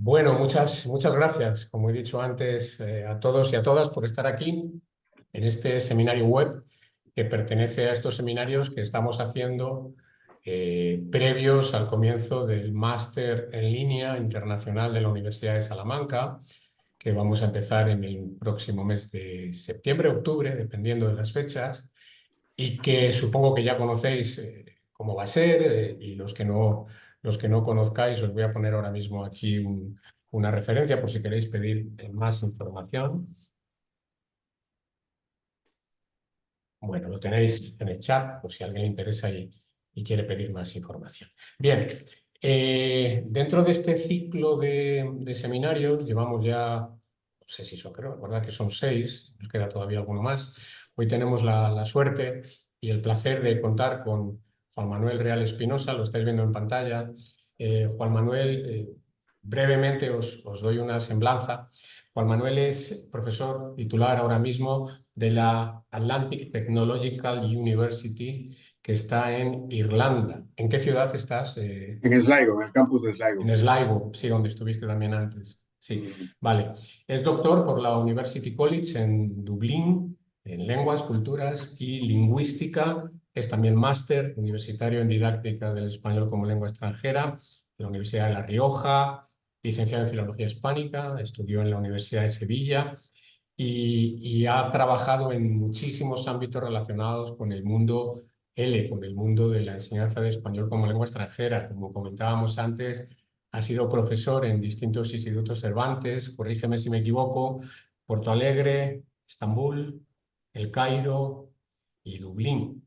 Bueno, muchas gracias, como he dicho antes, a todos y a todas por estar aquí en este seminario web que pertenece a estos seminarios que estamos haciendo previos al comienzo del máster en línea internacional de la Universidad de Salamanca, que vamos a empezar en el próximo mes de septiembre, octubre, dependiendo de las fechas, y que supongo que ya conocéis cómo va a ser, y los que no conozcáis, os voy a poner ahora mismo aquí una referencia por si queréis pedir más información. Bueno, lo tenéis en el chat por si a alguien le interesa y quiere pedir más información. Bien, dentro de este ciclo de seminarios llevamos ya, no sé si son, creo, verdad que son 6, nos queda todavía alguno más. Hoy tenemos la suerte y el placer de contar con Juan Manuel Real Espinosa, lo estáis viendo en pantalla. Juan Manuel, brevemente os doy una semblanza. Juan Manuel es profesor titular ahora mismo de la Atlantic Technological University, que está en Irlanda. ¿En qué ciudad estás? En Sligo, en el campus de Sligo. En Sligo, sí, donde estuviste también antes. Sí, vale. Es doctor por la University College en Dublín, en lenguas, culturas y lingüística. Es también máster universitario en didáctica del español como lengua extranjera en la Universidad de La Rioja, licenciado en Filología Hispánica, estudió en la Universidad de Sevilla y ha trabajado en muchísimos ámbitos relacionados con el mundo con el mundo de la enseñanza de español como lengua extranjera. Como comentábamos antes, ha sido profesor en distintos institutos Cervantes, corrígeme si me equivoco, Porto Alegre, Estambul, El Cairo y Dublín,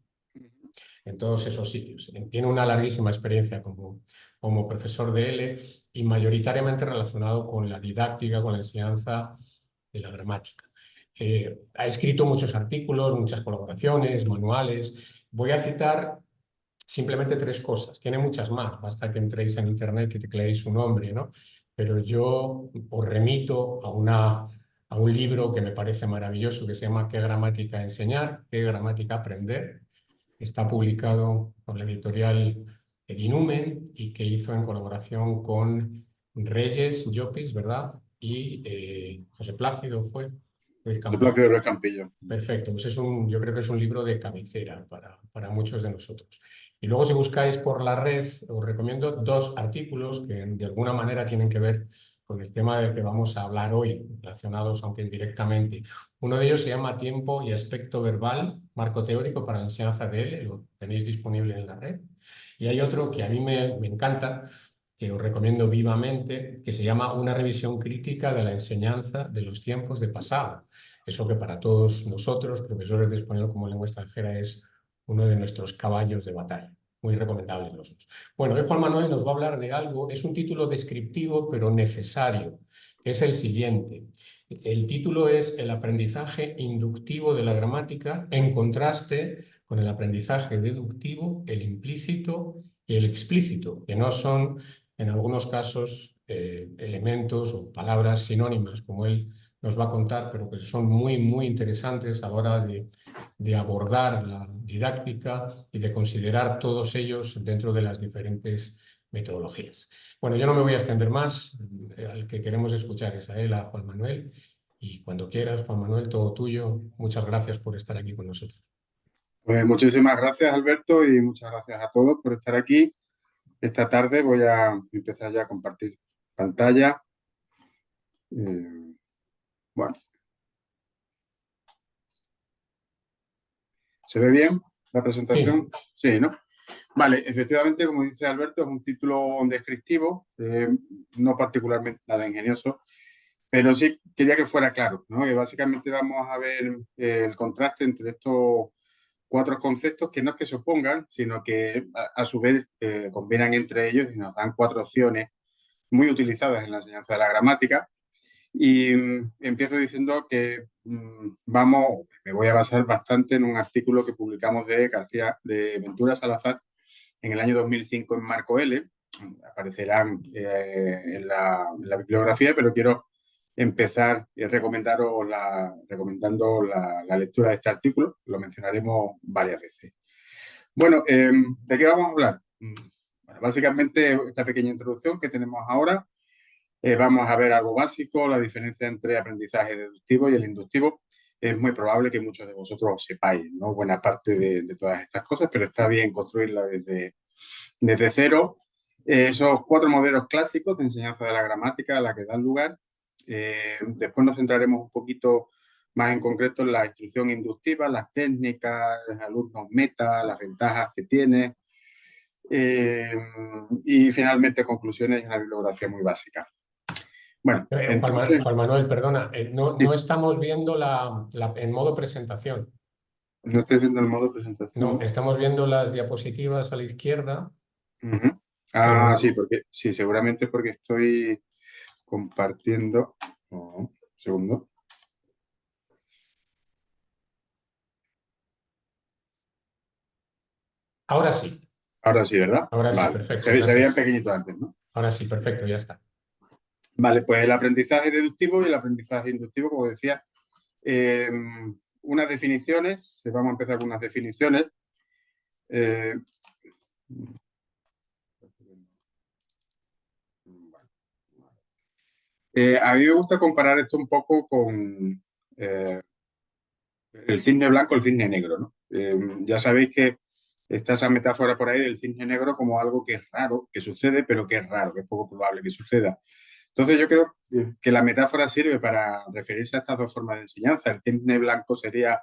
en todos esos sitios. Tiene una larguísima experiencia como profesor de L y mayoritariamente relacionado con la didáctica, con la enseñanza de la gramática. Ha escrito muchos artículos, muchas colaboraciones, manuales. Voy a citar simplemente 3 cosas. Tiene muchas más, basta que entréis en internet y tecleéis su nombre, ¿no? Pero yo os remito a un libro que me parece maravilloso, que se llama ¿Qué gramática enseñar? ¿Qué gramática aprender? Está publicado por la editorial Edinumen y que hizo en colaboración con Reyes Llopis, ¿verdad? Y José Plácido fue, Ruiz De Campillo. Plácido Ruiz Campillo. Perfecto, pues yo creo que es un libro de cabecera para muchos de nosotros. Y luego si buscáis por la red, os recomiendo 2 artículos que de alguna manera tienen que ver con el tema del que vamos a hablar hoy, relacionados aunque indirectamente. Uno de ellos se llama Tiempo y aspecto verbal, marco teórico para la enseñanza de L, lo tenéis disponible en la red. Y hay otro que a mí me encanta, que os recomiendo vivamente, que se llama Una revisión crítica de la enseñanza de los tiempos de pasado. Eso que para todos nosotros, profesores de español como lengua extranjera, es uno de nuestros caballos de batalla. Muy recomendables los dos. Bueno, hoy Juan Manuel nos va a hablar de algo, es un título descriptivo pero necesario, que es el siguiente. El título es El aprendizaje inductivo de la gramática en contraste con el aprendizaje deductivo, el implícito y el explícito, que no son en algunos casos elementos o palabras sinónimas, como él nos va a contar, pero que son muy interesantes a la hora de abordar la didáctica y de considerar todos ellos dentro de las diferentes metodologías. Bueno, yo no me voy a extender más, al que queremos escuchar es a él, a Juan Manuel, y cuando quieras, Juan Manuel, todo tuyo. Muchas gracias por estar aquí con nosotros. Pues muchísimas gracias, Alberto, y muchas gracias a todos por estar aquí. Esta tarde voy a empezar ya a compartir pantalla. Bueno, ¿se ve bien la presentación? Sí, Sí, ¿no? Vale, efectivamente, como dice Alberto, es un título descriptivo, no particularmente nada ingenioso, pero sí quería que fuera claro, ¿no? Y básicamente vamos a ver el contraste entre estos 4 conceptos que no es que se opongan, sino que a su vez combinan entre ellos y nos dan 4 opciones muy utilizadas en la enseñanza de la gramática. Y empiezo diciendo que me voy a basar bastante en un artículo que publicamos de Ventura Salazar en el año 2005 en Marco L. Aparecerán en la bibliografía, pero quiero empezar recomendando la lectura de este artículo. Lo mencionaremos varias veces. Bueno, ¿de qué vamos a hablar? Bueno, básicamente esta pequeña introducción que tenemos ahora Vamos a ver algo básico, la diferencia entre aprendizaje deductivo y el inductivo. Es muy probable que muchos de vosotros sepáis, ¿no? Buena parte de todas estas cosas, pero está bien construirla desde cero. Esos 4 modelos clásicos de enseñanza de la gramática a la que dan lugar. Después nos centraremos un poquito más en concreto en la instrucción inductiva, las técnicas, los alumnos meta, las ventajas que tiene. Y finalmente conclusiones y una bibliografía muy básica. Bueno, entonces, Juan Manuel, perdona, no sí, estamos viendo en modo presentación. no estoy viendo el modo No, presentación. estamos viendo las diapositivas a la izquierda. Ujú. Pero Ah, sí, porque sí, seguramente porque estoy compartiendo. Un segundo. ahora sí, Ahora sí, ¿verdad? ahora sí, Vale. perfecto, Se veía gracias. pequeñito antes, ¿no? Ahora sí, perfecto, ya está. Vale, pues el aprendizaje deductivo y el aprendizaje inductivo, como decía, eh, unas definiciones. Vamos a empezar con unas definiciones. Eh, a mí me gusta comparar esto un poco con el cisne blanco, el cisne negro, ¿no? Ya sabéis que está esa metáfora por ahí del cisne negro como algo que es raro, que sucede, pero que es raro, que es poco probable que suceda. Entonces yo creo que la metáfora sirve para referirse a estas dos formas de enseñanza. El cisne blanco sería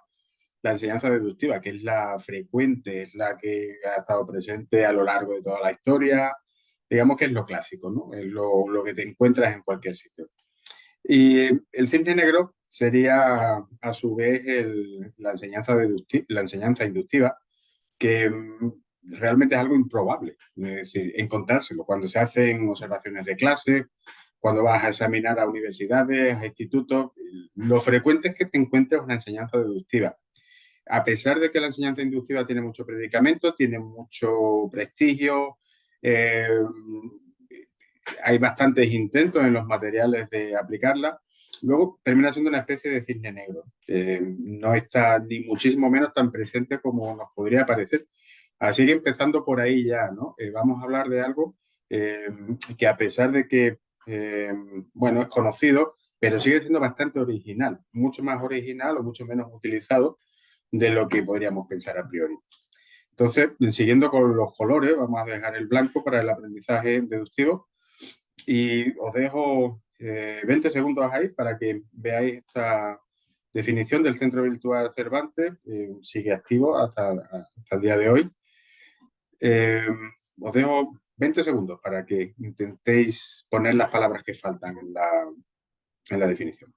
la enseñanza deductiva, que es la frecuente, es la que ha estado presente a lo largo de toda la historia, digamos que es lo clásico, ¿no? Es lo que te encuentras en cualquier sitio. Y el cisne negro sería a su vez la enseñanza inductiva, que realmente es algo improbable, es decir, encontrárselo cuando se hacen observaciones de clase, cuando vas a examinar a universidades, a institutos, lo frecuente es que te encuentres una enseñanza deductiva. A pesar de que la enseñanza inductiva tiene mucho predicamento, tiene mucho prestigio, eh, hay bastantes intentos en los materiales de aplicarla, luego termina siendo una especie de cisne negro. No está ni muchísimo menos tan presente como nos podría parecer. Así que empezando por ahí ya, ¿no? Vamos a hablar de algo eh, que a pesar de que, bueno, es conocido, pero sigue siendo bastante original, mucho más original o mucho menos utilizado de lo que podríamos pensar a priori. Entonces, siguiendo con los colores, vamos a dejar el blanco para el aprendizaje deductivo y os dejo 20 segundos ahí para que veáis esta definición del Centro Virtual Cervantes. Sigue activo hasta el día de hoy. Eh, Os dejo 20 segundos para que intentéis poner las palabras que faltan en la definición.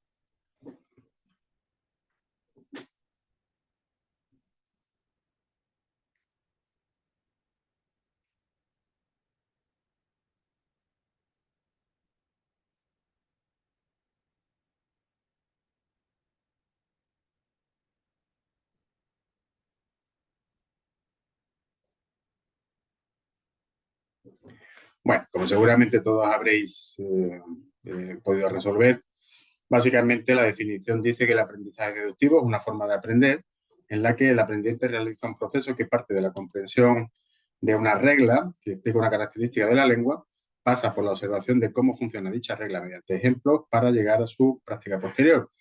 Bueno, como seguramente todos habréis podido resolver, básicamente la definición dice que el aprendizaje deductivo es una forma de aprender en la que el aprendiente realiza un proceso que parte de la comprensión de una regla que explica una característica de la lengua, pasa por la observación de cómo funciona dicha regla mediante ejemplos para llegar a su práctica posterior.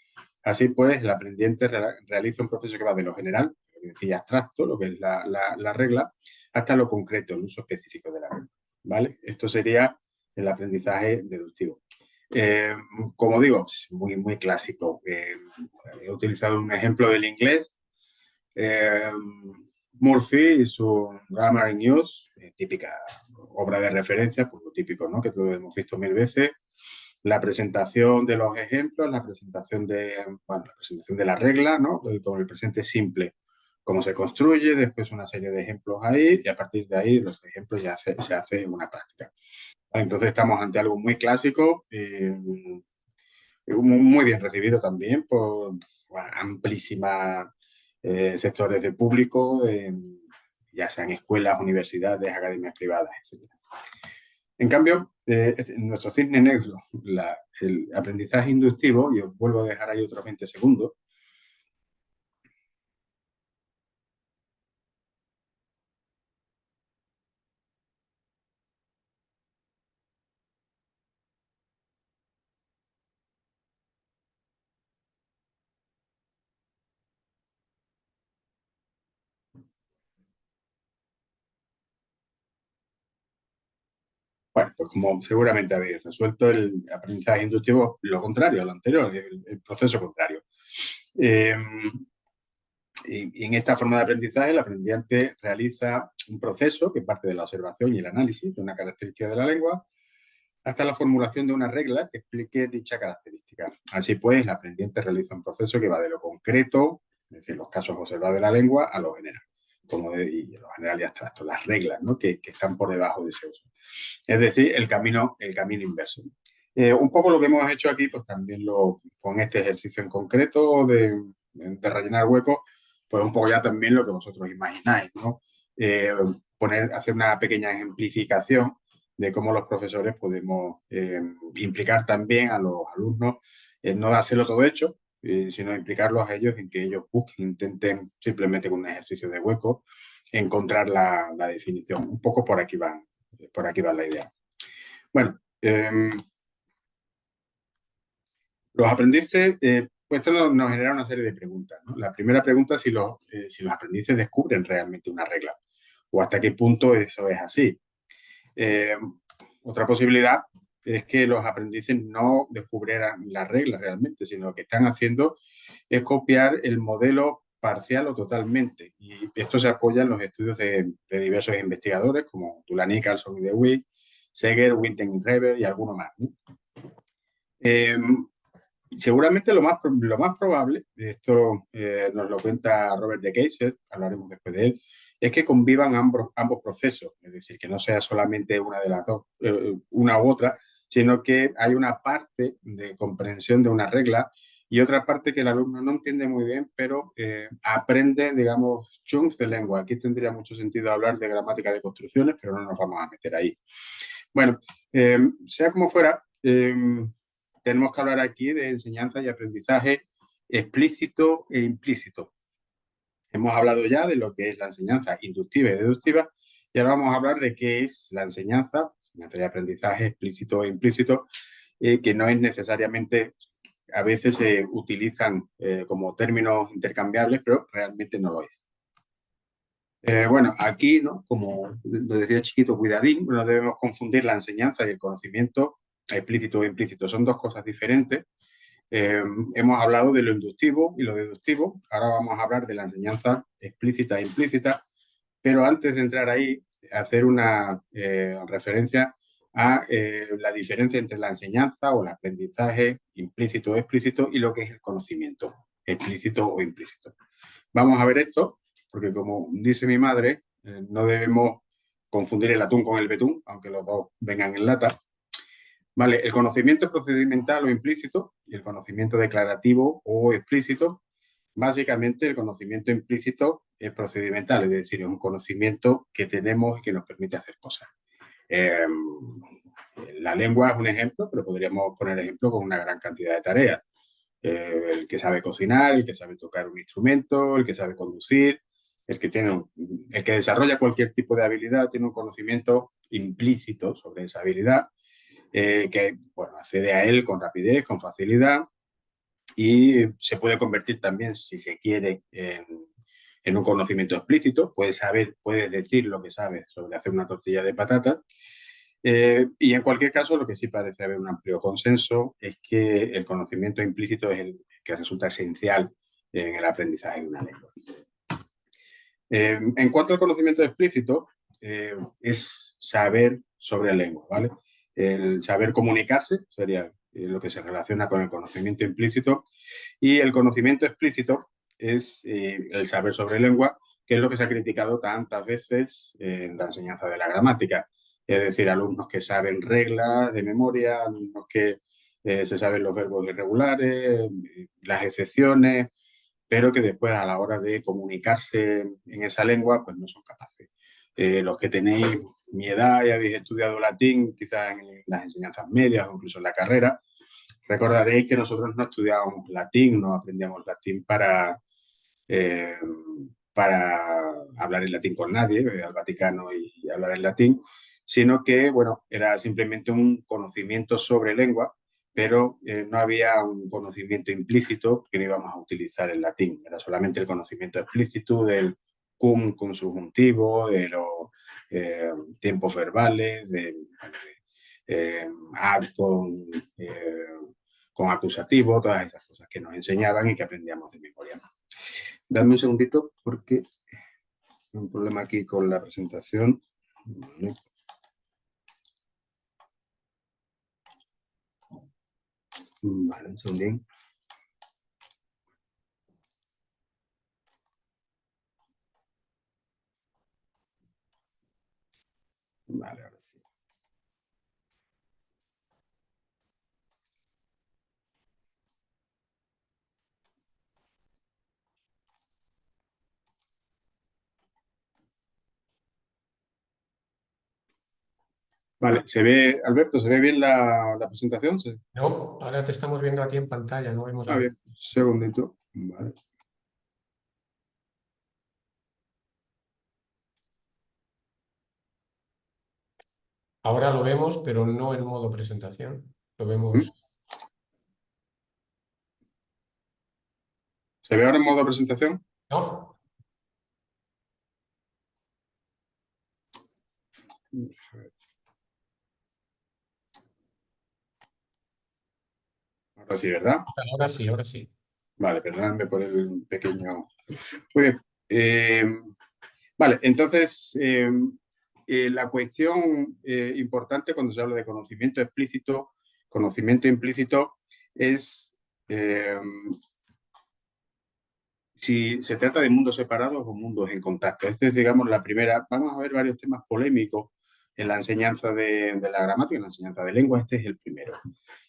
Así pues, el aprendiente realiza un proceso que va de lo general, lo que decía abstracto, lo que es la regla, hasta lo concreto, el uso específico de la regla. ¿Vale? Esto sería el aprendizaje deductivo. Eh, Como digo, es muy clásico. He utilizado un ejemplo del inglés. Eh, Murphy y su Grammar in Use, típica obra de referencia, pues lo típico, ¿no? Que todos hemos visto mil veces. La presentación de los ejemplos, bueno, la presentación de la regla, ¿no? Con el presente simple, cómo se construye, después una serie de ejemplos ahí, y a partir de ahí los ejemplos ya se hace una práctica. Entonces estamos ante algo muy clásico, muy bien recibido también por bueno, amplísimas sectores de público, ya sean escuelas, universidades, academias privadas, etc. En cambio, en nuestro cisne negro, el aprendizaje inductivo, y os vuelvo a dejar ahí otros 20 segundos, Bueno, pues como seguramente habéis resuelto, el aprendizaje inductivo, lo contrario a lo anterior, el proceso contrario. Eh, y en esta forma de aprendizaje, el aprendiente realiza un proceso que parte de la observación y el análisis de una característica de la lengua hasta la formulación de una regla que explique dicha característica. Así pues, el aprendiente realiza un proceso que va de lo concreto, es decir, los casos observados de la lengua, a lo general, y lo general y abstracto, las reglas, ¿no? que están por debajo de ese uso. Es decir, el camino inverso. Un poco lo que hemos hecho aquí, pues también con este ejercicio en concreto de rellenar huecos, pues un poco ya también lo que vosotros imagináis, ¿no? Hacer una pequeña ejemplificación de cómo los profesores podemos implicar también a los alumnos en no dárselo todo hecho, sino implicarlos a ellos en que ellos busquen, intenten simplemente con un ejercicio de hueco encontrar la definición. Un poco por aquí va la idea. Bueno, los aprendices, pues esto nos genera una serie de preguntas, ¿no? La primera pregunta es si los aprendices descubren realmente una regla o hasta qué punto eso es así. Otra posibilidad es que los aprendices no descubrieran la regla realmente, sino lo que están haciendo es copiar el modelo parcial o totalmente. Y esto se apoya en los estudios de diversos investigadores como Dulani, Carlson y DeWitt, Seger, Winten y Reber y alguno más, ¿no? Seguramente lo más probable, esto nos lo cuenta Robert de Keyser, hablaremos después de él, es que convivan ambos procesos, es decir, que no sea solamente una de las dos, una u otra, sino que hay una parte de comprensión de una regla y otra parte que el alumno no entiende muy bien, pero aprende, digamos, chunks de lengua. Aquí tendría mucho sentido hablar de gramática de construcciones, pero no nos vamos a meter ahí. Bueno, sea como fuera, tenemos que hablar aquí de enseñanza y aprendizaje explícito e implícito. Hemos hablado ya de lo que es la enseñanza inductiva y deductiva y ahora vamos a hablar de qué es la enseñanza y aprendizaje explícito e implícito, que no es necesariamente, a veces se utilizan como términos intercambiables, pero realmente no lo es. Bueno, aquí, ¿no? Como lo decía Chiquito, cuidadín, no debemos confundir la enseñanza y el conocimiento explícito o implícito. Son dos cosas diferentes. Hemos hablado de lo inductivo y lo deductivo. Ahora vamos a hablar de la enseñanza explícita e implícita. Pero antes de entrar ahí, hacer una referencia a la diferencia entre la enseñanza o el aprendizaje implícito o explícito y lo que es el conocimiento explícito o implícito. Vamos a ver esto, porque como dice mi madre, no debemos confundir el atún con el betún, aunque los dos vengan en lata. Vale, el conocimiento procedimental o implícito y el conocimiento declarativo o explícito. Básicamente, el conocimiento implícito es procedimental, es decir, es un conocimiento que tenemos y que nos permite hacer cosas. La lengua es un ejemplo, pero podríamos poner ejemplo con una gran cantidad de tareas. El que sabe cocinar, el que sabe tocar un instrumento, el que sabe conducir, el que desarrolla cualquier tipo de habilidad tiene un conocimiento implícito sobre esa habilidad, que bueno, accede a él con rapidez, con facilidad y se puede convertir también, si se quiere, en un conocimiento explícito. Puedes decir lo que sabes sobre hacer una tortilla de patatas. Y en cualquier caso, lo que sí parece haber un amplio consenso es que el conocimiento implícito es el que resulta esencial en el aprendizaje de una lengua. En cuanto al conocimiento explícito, es saber sobre lengua, ¿vale? El saber comunicarse sería lo que se relaciona con el conocimiento implícito, y el conocimiento explícito es el saber sobre lengua, que es lo que se ha criticado tantas veces en la enseñanza de la gramática. Es decir, alumnos que saben reglas de memoria, alumnos que se saben los verbos irregulares, las excepciones, pero que después a la hora de comunicarse en esa lengua, pues no son capaces. Los que tenéis mi edad y habéis estudiado latín, quizás en las enseñanzas medias o incluso en la carrera, recordaréis que nosotros no estudiábamos latín, no aprendíamos latín para hablar en latín con nadie, al Vaticano y hablar en latín, sino que, bueno, era simplemente un conocimiento sobre lengua, pero no había un conocimiento implícito que no íbamos a utilizar el latín, era solamente el conocimiento explícito del cum con subjuntivo, de los tiempos verbales, ad con acusativo, todas esas cosas que nos enseñaban y que aprendíamos de memoria. Dame un segundito porque hay un problema aquí con la presentación. Vale, un segundín. Vale, ahora sí. Vale, ¿se ve, Alberto, se ve bien la presentación? ¿Sí? No, ahora te estamos viendo a ti en pantalla, no vemos Ah, bien, segundito. Vale. Ahora lo vemos, pero no en modo presentación. Lo ¿Mm? vemos. ¿Se ve ahora en modo presentación? No, Ahora sí, ¿verdad? ahora sí, ahora sí. Vale, perdóname por el pequeño... Muy bien. Vale, entonces, la cuestión importante cuando se habla de conocimiento implícito, es si se trata de mundos separados o mundos en contacto. Esta es, digamos, la primera. Vamos a ver varios temas polémicos en la enseñanza de la gramática, en la enseñanza de lengua. Este es el primero.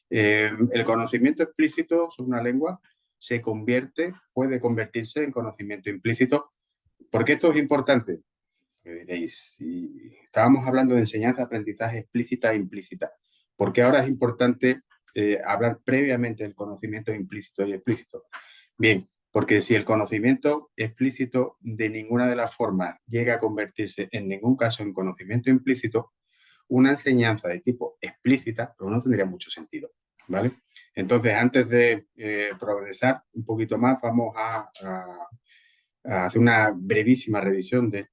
El conocimiento explícito sobre una lengua puede convertirse en conocimiento implícito. ¿Por qué esto es importante? Me diréis, si estábamos hablando de enseñanza, aprendizaje explícita e implícita. ¿Por qué ahora es importante hablar previamente del conocimiento implícito y explícito? Bien, porque si el conocimiento explícito de ninguna de las formas llega a convertirse en ningún caso en conocimiento implícito, una enseñanza de tipo explícita pues no tendría mucho sentido, ¿vale? Entonces, antes de progresar un poquito más, vamos a hacer una brevísima revisión de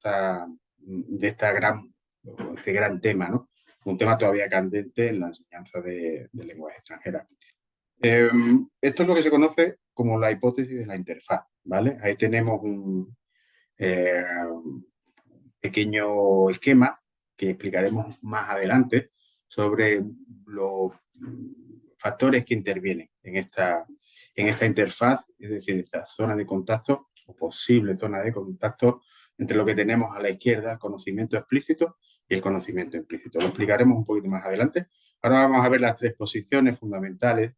este gran tema, ¿no? Un tema todavía candente en la enseñanza de lenguas extranjeras. Esto es lo que se conoce como la hipótesis de la interfaz, ¿vale? Ahí tenemos un pequeño esquema que explicaremos más adelante sobre los factores que intervienen en esta interfaz, es decir, esta zona de contacto o posible zona de contacto entre lo que tenemos a la izquierda, el conocimiento explícito y el conocimiento implícito. Lo explicaremos un poquito más adelante. Ahora vamos a ver las tres posiciones fundamentales,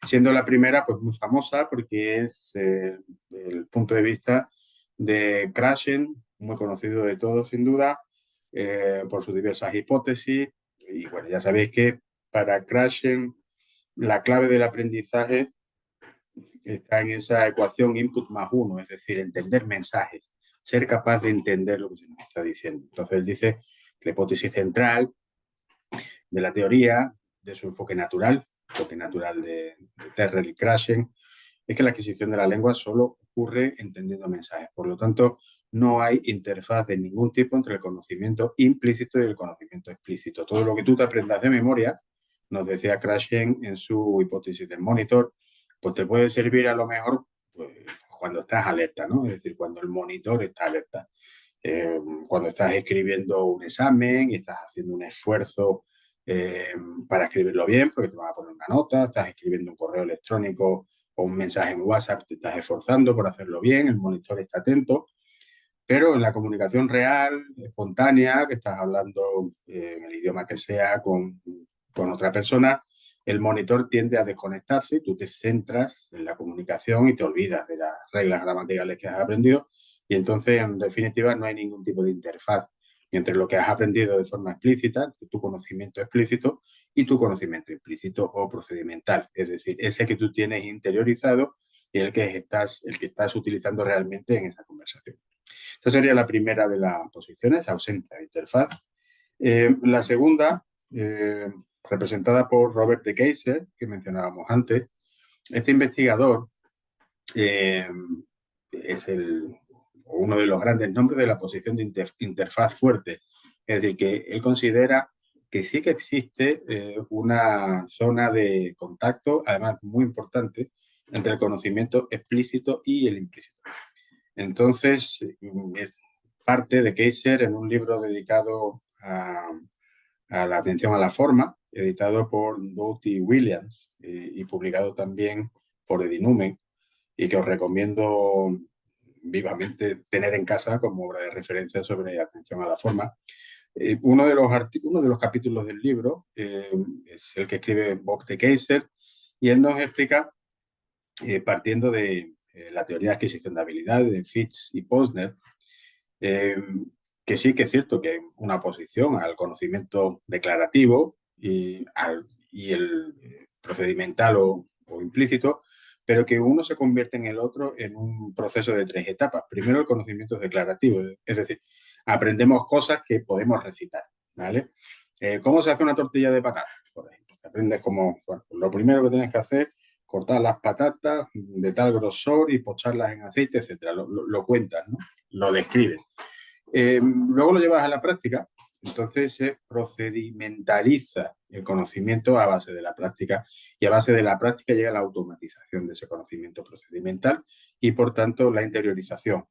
siendo la primera pues muy famosa porque es el punto de vista de Krashen, muy conocido de todos sin duda, por sus diversas hipótesis. Y bueno, ya sabéis que para Krashen la clave del aprendizaje está en esa ecuación input más uno, es decir, entender mensajes, ser capaz de entender lo que se nos está diciendo. Entonces él dice que la hipótesis central de la teoría, de su enfoque natural de Terrell y Krashen, es que la adquisición de la lengua solo ocurre entendiendo mensajes. Por lo tanto, no hay interfaz de ningún tipo entre el conocimiento implícito y el conocimiento explícito. Todo lo que tú te aprendas de memoria, nos decía Krashen en su hipótesis del monitor, pues te puede servir a lo mejor pues, cuando estás alerta, ¿no? Es decir, cuando el monitor está alerta. Cuando estás escribiendo un examen y estás haciendo un esfuerzo para escribirlo bien, porque te van a poner una nota, estás escribiendo un correo electrónico o un mensaje en WhatsApp, te estás esforzando por hacerlo bien, el monitor está atento, pero en la comunicación real, espontánea, que estás hablando en el idioma que sea con otra persona, el monitor tiende a desconectarse y tú te centras en la comunicación y te olvidas de las reglas gramaticales que has aprendido y entonces, en definitiva, no hay ningún tipo de interfaz entre lo que has aprendido de forma explícita, tu conocimiento explícito, y tu conocimiento implícito o procedimental, es decir, ese que tú tienes interiorizado y el que estás utilizando realmente en esa conversación. Esta sería la primera de las posiciones, ausencia de interfaz. La segunda, representada por Robert de Keyser, que mencionábamos antes, este investigador es uno de los grandes nombres de la posición de interfaz fuerte. Es decir, que él considera que sí que existe una zona de contacto, además muy importante, entre el conocimiento explícito y el implícito. Entonces, parte de Keiser en un libro dedicado a la atención a la forma, editado por Doughty Williams y publicado también por Edinumen, y que os recomiendo vivamente tener en casa como obra de referencia sobre atención a la forma. Uno de los capítulos del libro es el que escribe Bob de Keiser, y él nos explica, partiendo de la teoría de adquisición de habilidades de Fitz y Posner, eh, que sí que es cierto que hay una oposición al conocimiento declarativo y el procedimental o implícito, pero que uno se convierte en el otro en un proceso de 3 etapas. Primero, el conocimiento declarativo, es decir, aprendemos cosas que podemos recitar, ¿vale? ¿Cómo se hace una tortilla de patatas? Por ejemplo, aprendes cómo, bueno, lo primero que tienes que hacer, cortar las patatas de tal grosor y pocharlas en aceite, etcétera. Lo cuentas, ¿no? Lo describes. Luego lo llevas a la práctica, entonces se procedimentaliza el conocimiento a base de la práctica, y a base de la práctica llega la automatización de ese conocimiento procedimental y, por tanto, la interiorización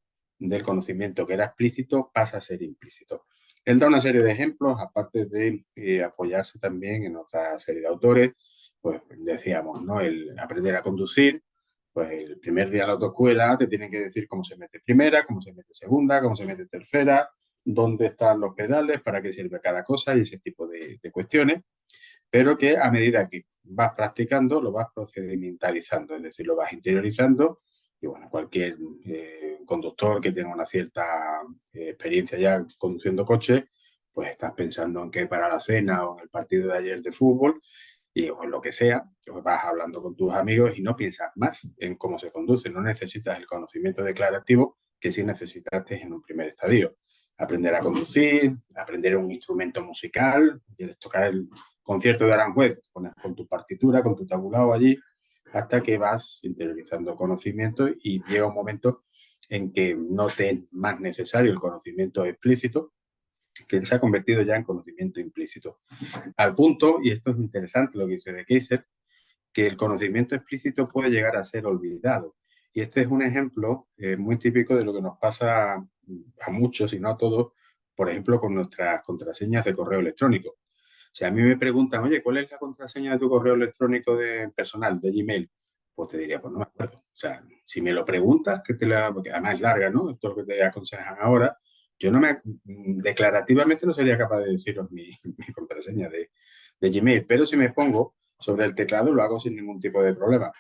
del conocimiento que era explícito pasa a ser implícito. Él da una serie de ejemplos, aparte de apoyarse también en otra serie de autores. Pues decíamos, ¿no? El aprender a conducir. Pues el primer día de la autoescuela te tienen que decir cómo se mete primera, cómo se mete segunda, cómo se mete tercera, dónde están los pedales, para qué sirve cada cosa y ese tipo de cuestiones, pero que a medida que vas practicando lo vas procedimentalizando, es decir, lo vas interiorizando. Y bueno, cualquier conductor que tenga una cierta experiencia ya conduciendo coche, pues estás pensando en qué para la cena o en el partido de ayer de fútbol, y o en lo que sea, pues vas hablando con tus amigos y no piensas más en cómo se conduce. No necesitas el conocimiento declarativo que sí necesitaste en un primer estadio. Aprender a conducir, aprender un instrumento musical, quieres tocar el concierto de Aranjuez, pones con tu partitura, con tu tabulado allí, hasta que vas interiorizando conocimiento y llega un momento en que no te es más necesario el conocimiento explícito, que se ha convertido ya en conocimiento implícito. Al punto, y esto es interesante lo que dice de Keiser, que el conocimiento explícito puede llegar a ser olvidado. Y este es un ejemplo muy típico de lo que nos pasa a muchos y no a todos, por ejemplo, con nuestras contraseñas de correo electrónico. Si a mí me preguntan, oye, ¿cuál es la contraseña de tu correo electrónico personal, de Gmail? Pues te diría, pues no me acuerdo. O sea, si me lo preguntas, porque además es larga, ¿no? Esto es lo que te aconsejan ahora. Yo declarativamente no sería capaz de deciros mi contraseña de Gmail, pero si me pongo sobre el teclado lo hago sin ningún tipo de problema.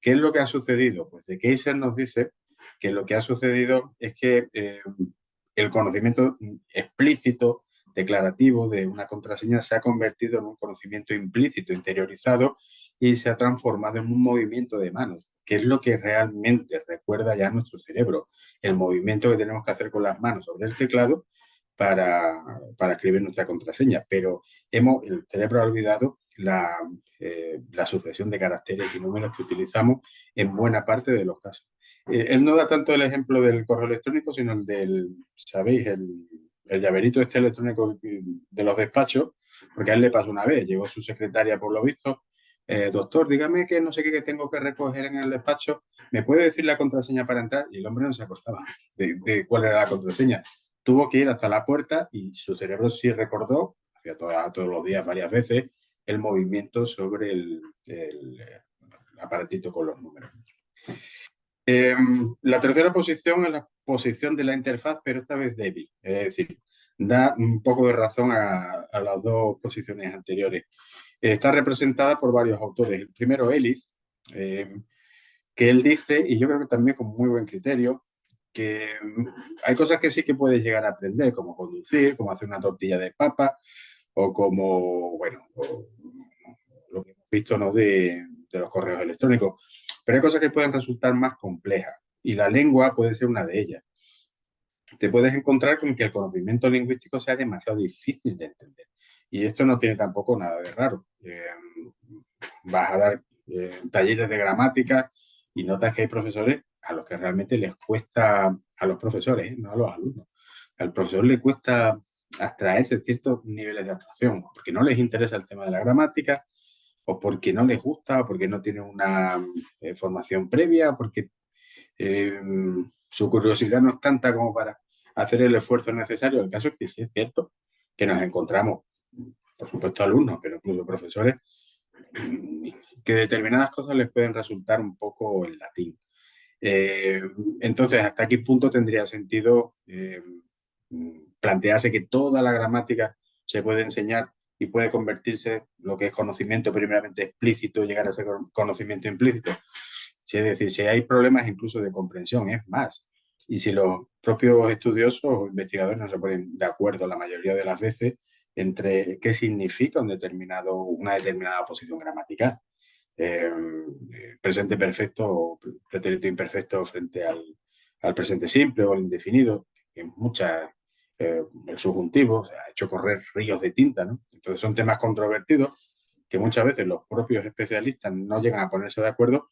¿Qué es lo que ha sucedido? Pues de Keiser nos dice que lo que ha sucedido es que el conocimiento explícito, declarativo de una contraseña se ha convertido en un conocimiento implícito, interiorizado, y se ha transformado en un movimiento de manos, que es lo que realmente recuerda ya nuestro cerebro, el movimiento que tenemos que hacer con las manos sobre el teclado para escribir nuestra contraseña. Pero el cerebro ha olvidado la sucesión de caracteres y números que utilizamos en buena parte de los casos. Él no da tanto el ejemplo del correo electrónico, sino el del, ¿sabéis? El llaverito este electrónico de los despachos, porque a él le pasó una vez, llegó su secretaria por lo visto, doctor, dígame que no sé qué tengo que recoger en el despacho, ¿me puede decir la contraseña para entrar? Y el hombre no se acordaba de cuál era la contraseña. Tuvo que ir hasta la puerta y su cerebro sí recordó, hacía todos los días varias veces, el movimiento sobre el aparatito con los números. La tercera posición es la posición de la interfaz, pero esta vez débil. Es decir, da un poco de razón a las dos posiciones anteriores. Está representada por varios autores. El primero, Ellis, que él dice, y yo creo que también con muy buen criterio, que hay cosas que sí que puedes llegar a aprender, como conducir, como hacer una tortilla de papa, o como, bueno, lo que hemos visto, ¿no? de los correos electrónicos. Pero hay cosas que pueden resultar más complejas, y la lengua puede ser una de ellas. Te puedes encontrar con que el conocimiento lingüístico sea demasiado difícil de entender. Y esto no tiene tampoco nada de raro. Vas a dar talleres de gramática y notas que hay profesores a los que realmente les cuesta, a los profesores, no a los alumnos, al profesor le cuesta abstraerse ciertos niveles de abstracción, porque no les interesa el tema de la gramática, o porque no les gusta, o porque no tienen una formación previa, porque su curiosidad no es tanta como para hacer el esfuerzo necesario. El caso es que sí es cierto que nos encontramos, por supuesto, alumnos, pero incluso profesores, que determinadas cosas les pueden resultar un poco en latín. Entonces, ¿hasta qué punto tendría sentido plantearse que toda la gramática se puede enseñar y puede convertirse lo que es conocimiento primeramente explícito, llegar a ser conocimiento implícito? Es decir, si hay problemas incluso de comprensión, es más. Y si los propios estudiosos o investigadores no se ponen de acuerdo la mayoría de las veces entre qué significa una determinada posición gramatical. Presente perfecto o pretérito imperfecto frente al presente simple o al indefinido, en el subjuntivo ha hecho correr ríos de tinta, ¿no? Entonces son temas controvertidos que muchas veces los propios especialistas no llegan a ponerse de acuerdo.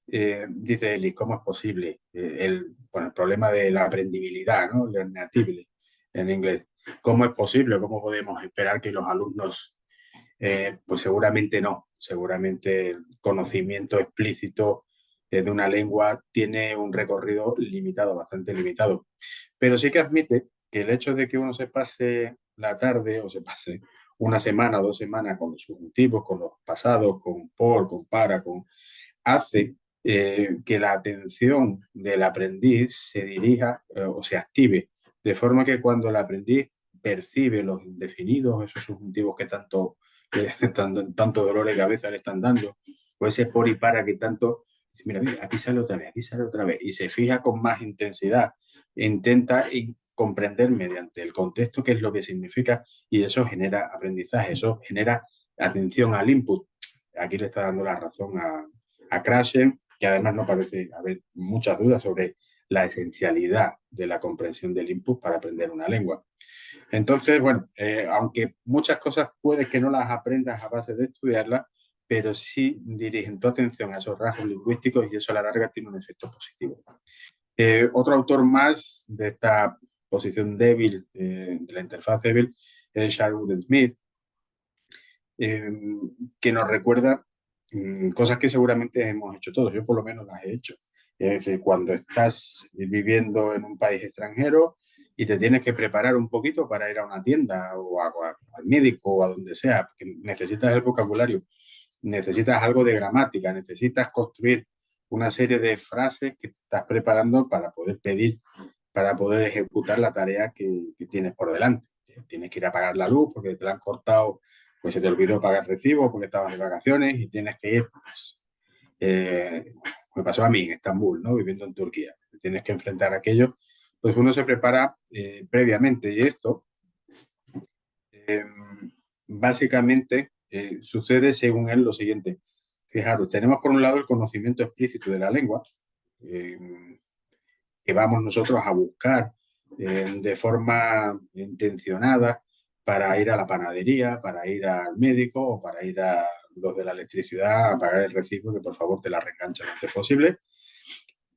Dice Eli, ¿cómo es posible? El problema de la aprendibilidad, ¿no? Learnability en inglés. ¿Cómo es posible? ¿Cómo podemos esperar que los alumnos pues seguramente no, seguramente el conocimiento explícito de una lengua tiene un recorrido limitado, bastante limitado. Pero sí que admite que el hecho de que uno se pase la tarde o se pase una semana o 2 semanas con los subjuntivos, con los pasados, con por, con para, hace que la atención del aprendiz se dirija o se active, de forma que cuando el aprendiz percibe los indefinidos, esos subjuntivos que tanto dolor de cabeza le están dando, o ese por y para que tanto, dice, mira, aquí sale otra vez, aquí sale otra vez, y se fija con más intensidad, intenta comprender mediante el contexto qué es lo que significa, y eso genera aprendizaje, eso genera atención al input. Aquí le está dando la razón a Krashen, que además no parece haber muchas dudas sobre la esencialidad de la comprensión del input para aprender una lengua. Entonces, bueno, aunque muchas cosas puedes que no las aprendas a base de estudiarlas, pero sí dirigen tu atención a esos rasgos lingüísticos y eso a la larga tiene un efecto positivo. Otro autor más de esta posición débil, de la interfaz débil, es Sherwood Smith, que nos recuerda cosas que seguramente hemos hecho todos. Yo por lo menos las he hecho. Es decir, cuando estás viviendo en un país extranjero y te tienes que preparar un poquito para ir a una tienda o al médico o a donde sea, porque necesitas el vocabulario, necesitas algo de gramática, necesitas construir una serie de frases que te estás preparando para poder pedir, para poder ejecutar la tarea que tienes por delante. Tienes que ir a pagar la luz porque te la han cortado, pues se te olvidó pagar el recibo porque estabas de vacaciones y tienes que ir, pues, me pasó a mí en Estambul, ¿no? Viviendo en Turquía. Tienes que enfrentar aquello, pues uno se prepara previamente y esto eh, básicamente sucede según él lo siguiente. Fijaros, tenemos por un lado el conocimiento explícito de la lengua, eh, que vamos nosotros a buscar de forma intencionada para ir a la panadería, para ir al médico o para ir a los de la electricidad a pagar el recibo, que por favor te la reenganchen lo antes posible.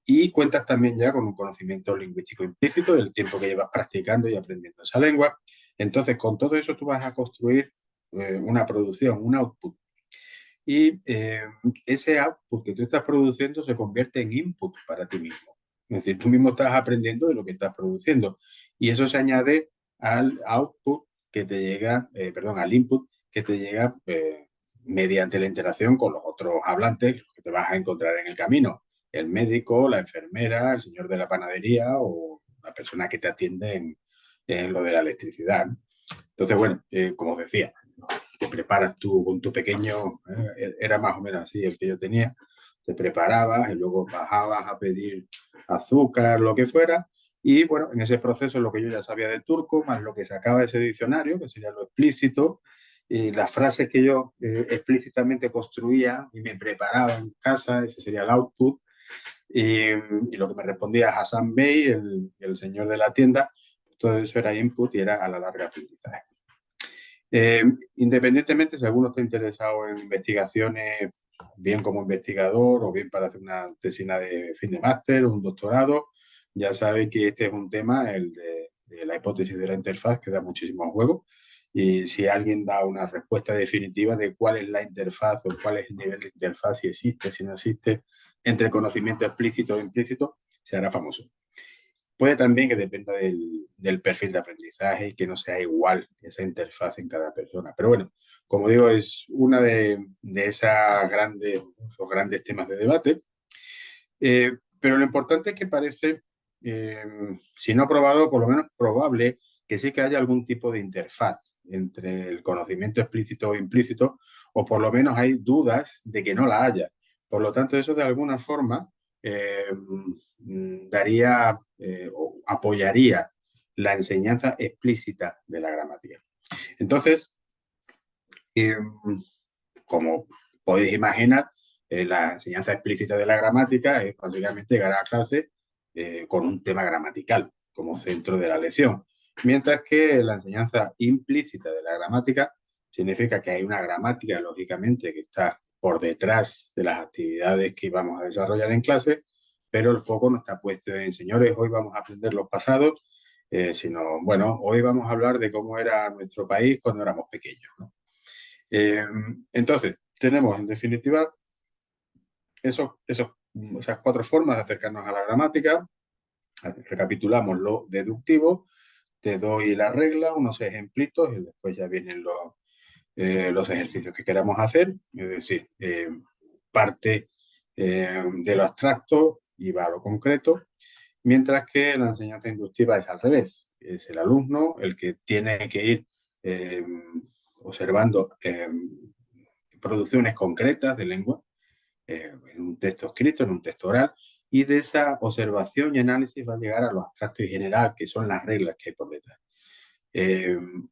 Y cuentas también ya con un conocimiento lingüístico implícito del tiempo que llevas practicando y aprendiendo esa lengua. Entonces, con todo eso tú vas a construir una producción, un output. Y ese output que tú estás produciendo se convierte en input para ti mismo. Es decir, tú mismo estás aprendiendo de lo que estás produciendo. Y eso se añade al output que te llega, al input que te llega mediante la interacción con los otros hablantes que te vas a encontrar en el camino. El médico, la enfermera, el señor de la panadería o la persona que te atiende en lo de la electricidad. Entonces, bueno, como os decía, te preparas tú con tu pequeño, era más o menos así el que yo tenía, te preparabas y luego bajabas a pedir azúcar, lo que fuera, y bueno, en ese proceso lo que yo ya sabía del turco, más lo que sacaba de ese diccionario, que sería lo explícito, y las frases que yo explícitamente construía y me preparaba en casa, ese sería el output, y lo que me respondía Hassan Bey, el señor de la tienda, todo eso era input y era a la larga aprendizaje. Independientemente si alguno está interesado en investigaciones, bien como investigador o bien para hacer una tesina de fin de máster o un doctorado, ya sabe que este es un tema, el de la hipótesis de la interfaz, que da muchísimo juego. Y si alguien da una respuesta definitiva de cuál es la interfaz o cuál es el nivel de interfaz, si existe, si no existe, entre conocimiento explícito o implícito, se hará famoso. Puede también que dependa del perfil de aprendizaje y que no sea igual esa interfaz en cada persona. Pero bueno, como digo, es una de esas los grandes temas de debate. Pero lo importante es que parece, si no probado, por lo menos probable, que sí que haya algún tipo de interfaz entre el conocimiento explícito o implícito, o por lo menos hay dudas de que no la haya. Por lo tanto, eso de alguna forma daría o apoyaría la enseñanza explícita de la gramática. Entonces, como podéis imaginar, la enseñanza explícita de la gramática es básicamente llegar a clase con un tema gramatical como centro de la lección, mientras que la enseñanza implícita de la gramática significa que hay una gramática, lógicamente, que está por detrás de las actividades que vamos a desarrollar en clase, pero el foco no está puesto en, señores, hoy vamos a aprender los pasados, sino, bueno, hoy vamos a hablar de cómo era nuestro país cuando éramos pequeños, ¿no? Entonces, tenemos en definitiva esas 4 formas de acercarnos a la gramática. Recapitulamos lo deductivo, te doy la regla, unos ejemplitos y después ya vienen los ejercicios que queramos hacer, es decir, parte de lo abstracto y va a lo concreto, mientras que la enseñanza inductiva es al revés, es el alumno el que tiene que ir observando producciones concretas de lengua, en un texto escrito, en un texto oral, y de esa observación y análisis va a llegar a lo abstracto y general, que son las reglas que hay por detrás.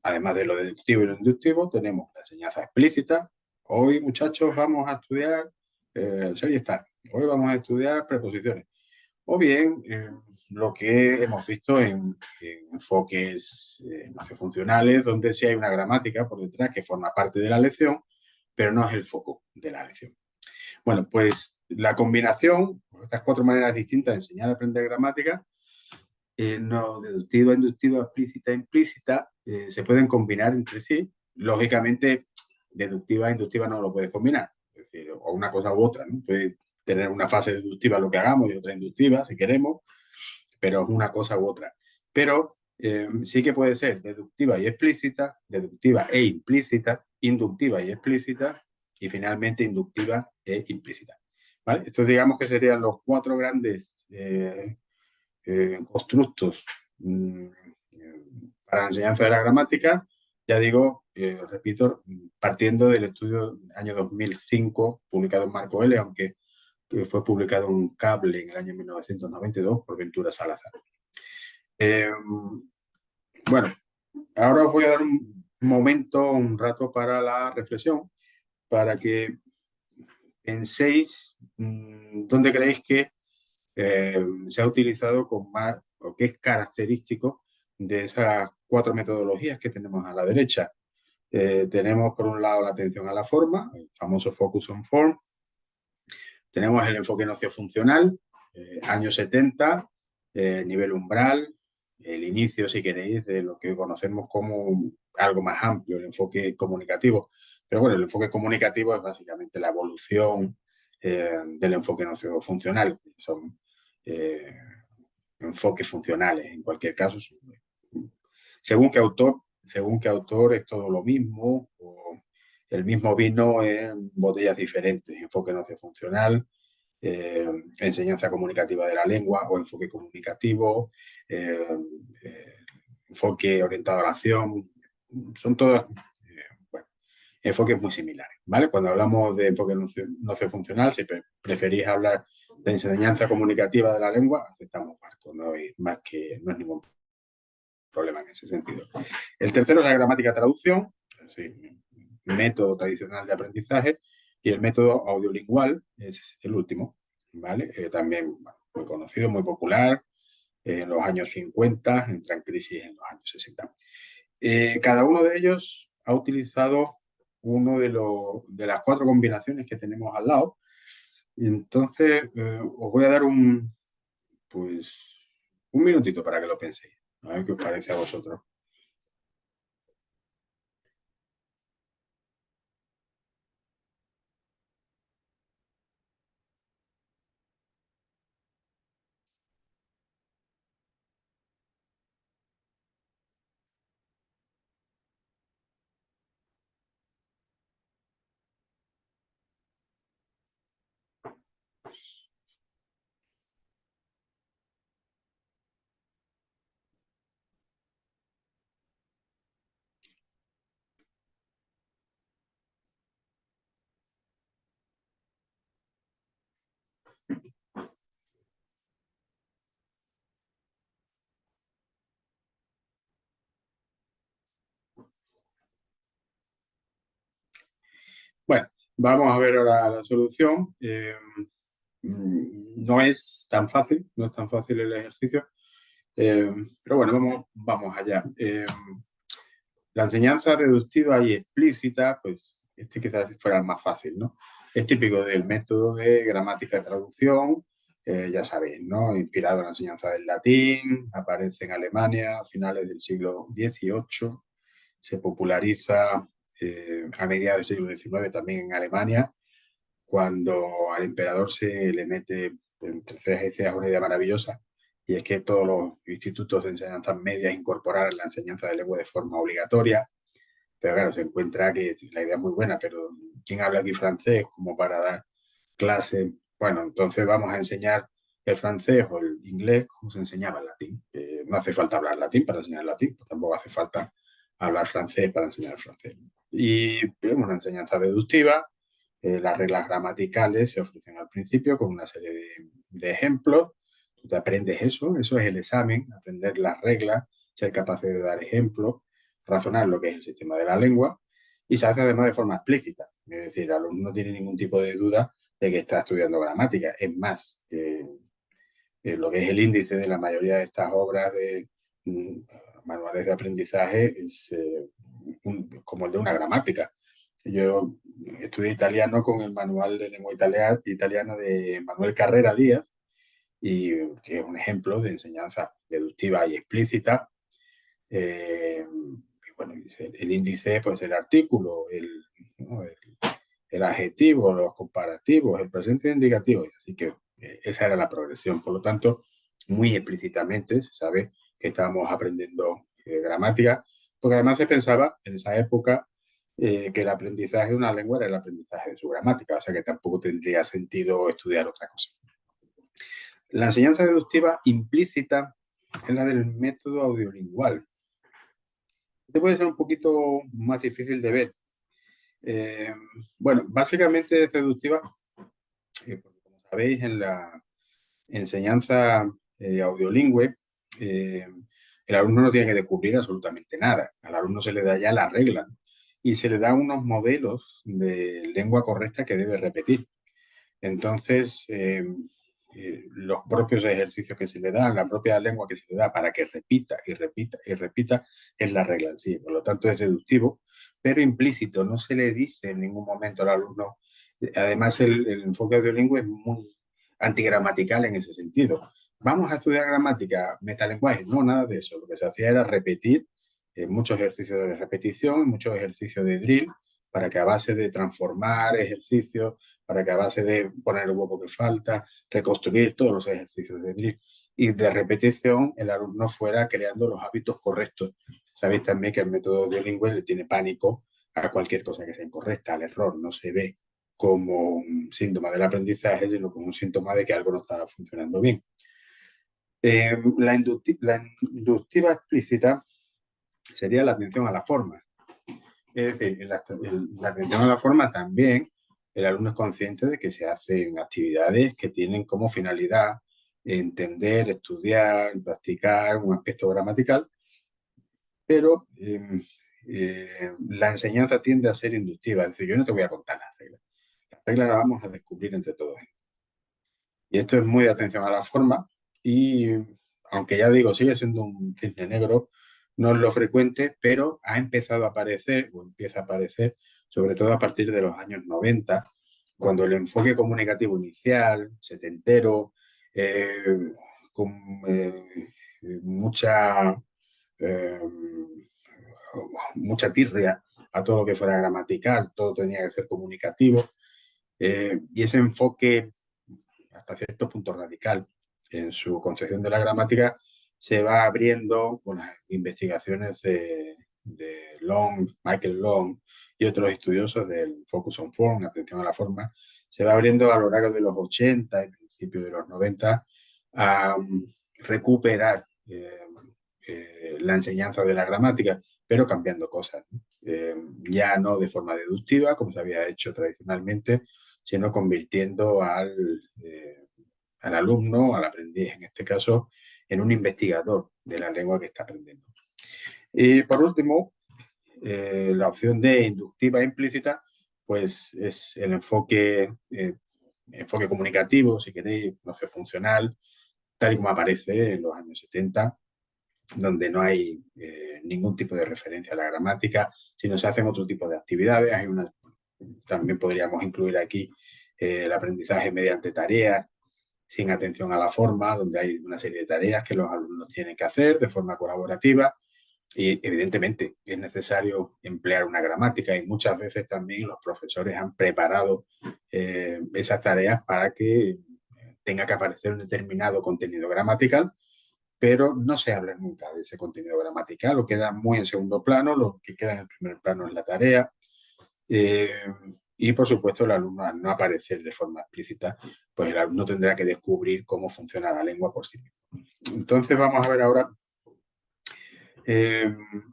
Además de lo deductivo y lo inductivo, tenemos la enseñanza explícita. Hoy, muchachos, vamos a estudiar ser y estar. Hoy vamos a estudiar preposiciones. O bien, lo que hemos visto en enfoques funcionales, donde sí hay una gramática por detrás que forma parte de la lección, pero no es el foco de la lección. Bueno, pues la combinación, estas 4 maneras distintas de enseñar a aprender gramática, no deductiva, inductiva, explícita, implícita, se pueden combinar entre sí. Lógicamente, deductiva e inductiva no lo puedes combinar, es decir, o una cosa u otra, ¿no? Puede tener una fase deductiva lo que hagamos y otra inductiva, si queremos, pero es una cosa u otra. Pero sí que puede ser deductiva y explícita, deductiva e implícita, inductiva y explícita, y finalmente inductiva e implícita. ¿Vale? Estos digamos que serían los 4 grandes constructos para la enseñanza de la gramática. Ya digo, repito, partiendo del estudio del año 2005, publicado en Marco L., aunque fue publicado en Cable en el año 1992 por Ventura Salazar. Bueno, ahora os voy a dar un rato para la reflexión, para que penséis dónde creéis que se ha utilizado con más, o que es característico de esas 4 metodologías que tenemos a la derecha. Tenemos por un lado la atención a la forma, el famoso focus on form. Tenemos el enfoque nociofuncional, años 70, nivel umbral, el inicio, si queréis, de lo que conocemos como algo más amplio, el enfoque comunicativo. Pero bueno, el enfoque comunicativo es básicamente la evolución del enfoque nociofuncional. Son enfoques funcionales, en cualquier caso. Según qué autor es todo lo mismo, o el mismo vino en botellas diferentes, enfoque nociofuncional, enseñanza comunicativa de la lengua o enfoque comunicativo, enfoque orientado a la acción, son todos enfoques muy similares, ¿vale? Cuando hablamos de enfoque nociofuncional, si preferís hablar de enseñanza comunicativa de la lengua, aceptamos Marco, no es ningún problema en ese sentido. El tercero es la gramática traducción, sí, método tradicional de aprendizaje, y el método audiolingual es el último, ¿vale? También muy conocido, muy popular, en los años 50, entra en crisis en los años 60. Cada uno de ellos ha utilizado uno de las 4 combinaciones que tenemos al lado. Y entonces os voy a dar un minutito para que lo penséis, A ver qué os parece a vosotros. Bueno, vamos a ver ahora la solución. No es tan fácil, no es tan fácil el ejercicio, pero bueno, vamos allá. La enseñanza reductiva y explícita, pues este quizás fuera el más fácil, ¿no? Es típico del método de gramática de traducción, ya sabéis, ¿no? Inspirado en la enseñanza del latín, aparece en Alemania a finales del siglo XVIII, se populariza a mediados del siglo XIX también en Alemania, cuando al emperador se le mete entre cejas y cejas una idea maravillosa, y es que todos los institutos de enseñanza media incorporaran la enseñanza de lengua de forma obligatoria, pero claro, se encuentra que la idea es muy buena, pero ¿quién habla aquí francés como para dar clase? Bueno, entonces vamos a enseñar el francés o el inglés como se enseñaba el latín. No hace falta hablar latín para enseñar latín, pues tampoco hace falta hablar francés para enseñar francés. Y tenemos una enseñanza deductiva, las reglas gramaticales se ofrecen al principio con una serie de ejemplos. Tú te aprendes eso es el examen, aprender las reglas, ser capaz de dar ejemplos, razonar lo que es el sistema de la lengua, y se hace además de forma explícita. Es decir, el alumno no tiene ningún tipo de duda de que está estudiando gramática. Es más, lo que es el índice de la mayoría de estas obras de manuales de aprendizaje es como el de una gramática. Yo estudié italiano con el manual de lengua italiana de Manuel Carrera Díaz, y que es un ejemplo de enseñanza deductiva y explícita. Bueno, el índice, pues el artículo, ¿no? el adjetivo, los comparativos, el presente indicativo. Así que esa era la progresión. Por lo tanto, muy explícitamente se sabe que estábamos aprendiendo gramática, porque además se pensaba en esa época que el aprendizaje de una lengua era el aprendizaje de su gramática, o sea que tampoco tendría sentido estudiar otra cosa. La enseñanza deductiva implícita es la del método audiolingual. Este puede ser un poquito más difícil de ver. Bueno, básicamente es deductiva, porque como sabéis, en la enseñanza audiolingüe, el alumno no tiene que descubrir absolutamente nada. Al alumno se le da ya la regla, ¿no? Y se le dan unos modelos de lengua correcta que debe repetir. Entonces, los propios ejercicios que se le dan, la propia lengua que se le da para que repita y repita y repita, es la regla en sí. Por lo tanto, es deductivo, pero implícito. No se le dice en ningún momento al alumno. Además, el enfoque audiolingüe es muy antigramatical en ese sentido. Vamos a estudiar gramática, metalenguaje. No, nada de eso. Lo que se hacía era repetir muchos ejercicios de repetición, muchos ejercicios de drill, para que a base de transformar ejercicios, para que a base de poner el hueco que falta, reconstruir todos los ejercicios de drill y de repetición, el alumno fuera creando los hábitos correctos. Sabéis también que el método bilingüe le tiene pánico a cualquier cosa que sea incorrecta, al error. No se ve como un síntoma del aprendizaje, sino como un síntoma de que algo no está funcionando bien. La inductiva explícita sería la atención a la forma. Es decir, la atención a la forma también, el alumno es consciente de que se hacen actividades que tienen como finalidad entender, estudiar, practicar un aspecto gramatical, pero la enseñanza tiende a ser inductiva. Es decir, yo no te voy a contar las reglas las vamos a descubrir entre todos. Y esto es muy de atención a la forma, y aunque ya digo, sigue siendo un cisne negro, no es lo frecuente, pero ha empezado a aparecer, o empieza a aparecer, sobre todo a partir de los años 90, cuando el enfoque comunicativo inicial, setentero, con mucha mucha tirria a todo lo que fuera gramatical, todo tenía que ser comunicativo, y ese enfoque hasta cierto punto radical en su concepción de la gramática se va abriendo con las investigaciones de Long, Michael Long y otros estudiosos del Focus on Form, atención a la forma, se va abriendo a lo largo de los 80 y principios de los 90 a recuperar la enseñanza de la gramática, pero cambiando cosas, ¿no? Ya no de forma deductiva, como se había hecho tradicionalmente, sino convirtiendo al alumno, al aprendiz en este caso, en un investigador de la lengua que está aprendiendo. Y por último, la opción de inductiva e implícita, pues es el enfoque comunicativo, si queréis, no sé, funcional, tal y como aparece en los años 70, donde no hay ningún tipo de referencia a la gramática, sino se hacen otro tipo de actividades. También podríamos incluir aquí el aprendizaje mediante tareas, sin atención a la forma, donde hay una serie de tareas que los alumnos tienen que hacer de forma colaborativa. Y evidentemente es necesario emplear una gramática y muchas veces también los profesores han preparado esas tareas para que tenga que aparecer un determinado contenido gramatical, pero no se habla nunca de ese contenido gramatical, lo queda muy en segundo plano, lo que queda en el primer plano es la tarea. Y por supuesto el alumno, al no aparecer de forma explícita, pues el alumno tendrá que descubrir cómo funciona la lengua por sí mismo. Entonces vamos a ver ahora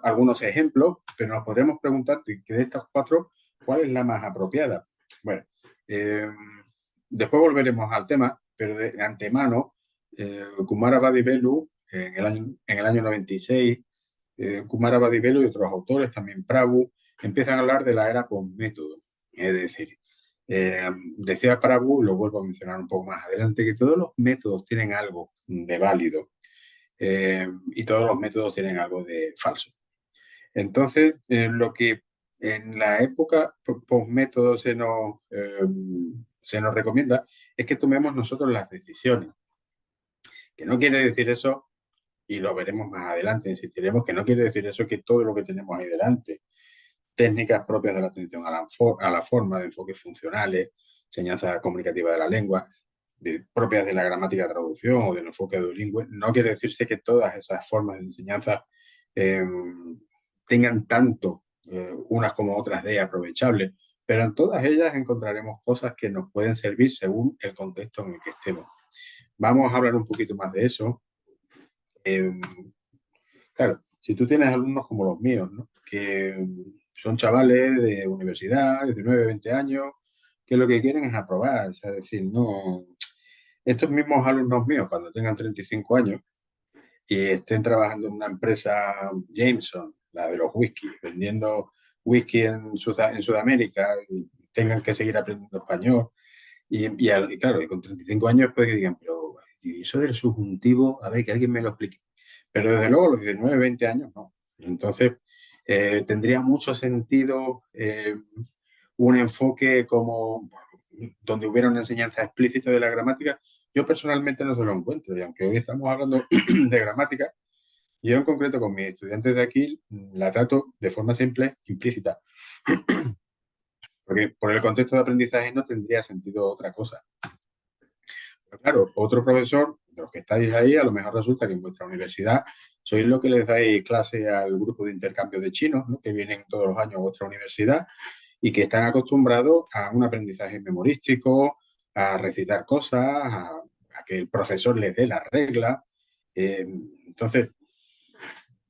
algunos ejemplos, pero nos podríamos preguntar que de estas cuatro, ¿cuál es la más apropiada? Bueno, después volveremos al tema, pero de antemano, Kumara-Vadivelu, en el año 96, Kumara-Vadivelu y otros autores, también Prabhu, empiezan a hablar de la era con método. Es decir, decía Prabhu, lo vuelvo a mencionar un poco más adelante, que todos los métodos tienen algo de válido y todos los métodos tienen algo de falso. Entonces, lo que en la época post-método se nos recomienda es que tomemos nosotros las decisiones. Que no quiere decir eso, y lo veremos más adelante, insistiremos, que no quiere decir eso que todo lo que tenemos ahí delante, técnicas propias de la atención a la forma, de enfoques funcionales, enseñanza comunicativa de la lengua, propias de la gramática de traducción o del enfoque bilingüe, no quiere decirse que todas esas formas de enseñanza tengan tanto unas como otras de aprovechables, pero en todas ellas encontraremos cosas que nos pueden servir según el contexto en el que estemos. Vamos a hablar un poquito más de eso. Claro, si tú tienes alumnos como los míos, ¿no? Que son chavales de universidad, 19, 20 años, que lo que quieren es aprobar, es decir, no, estos mismos alumnos míos, cuando tengan 35 años y estén trabajando en una empresa Jameson, la de los whisky, vendiendo whisky en Sudamérica, y tengan que seguir aprendiendo español, y claro, y con 35 años pues que digan, pero ¿y eso del subjuntivo? A ver, que alguien me lo explique. Pero desde luego los 19, 20 años no. Entonces, tendría mucho sentido un enfoque como donde hubiera una enseñanza explícita de la gramática. Yo personalmente no se lo encuentro, y aunque hoy estamos hablando de gramática, yo en concreto con mis estudiantes de aquí la trato de forma simple, implícita, porque por el contexto de aprendizaje no tendría sentido otra cosa. Pero claro, otro profesor, de los que estáis ahí, a lo mejor resulta que en vuestra universidad sois lo que les dais clase al grupo de intercambio de chinos, ¿no? Que vienen todos los años a vuestra universidad y que están acostumbrados a un aprendizaje memorístico, a recitar cosas, a que el profesor les dé la regla. Entonces,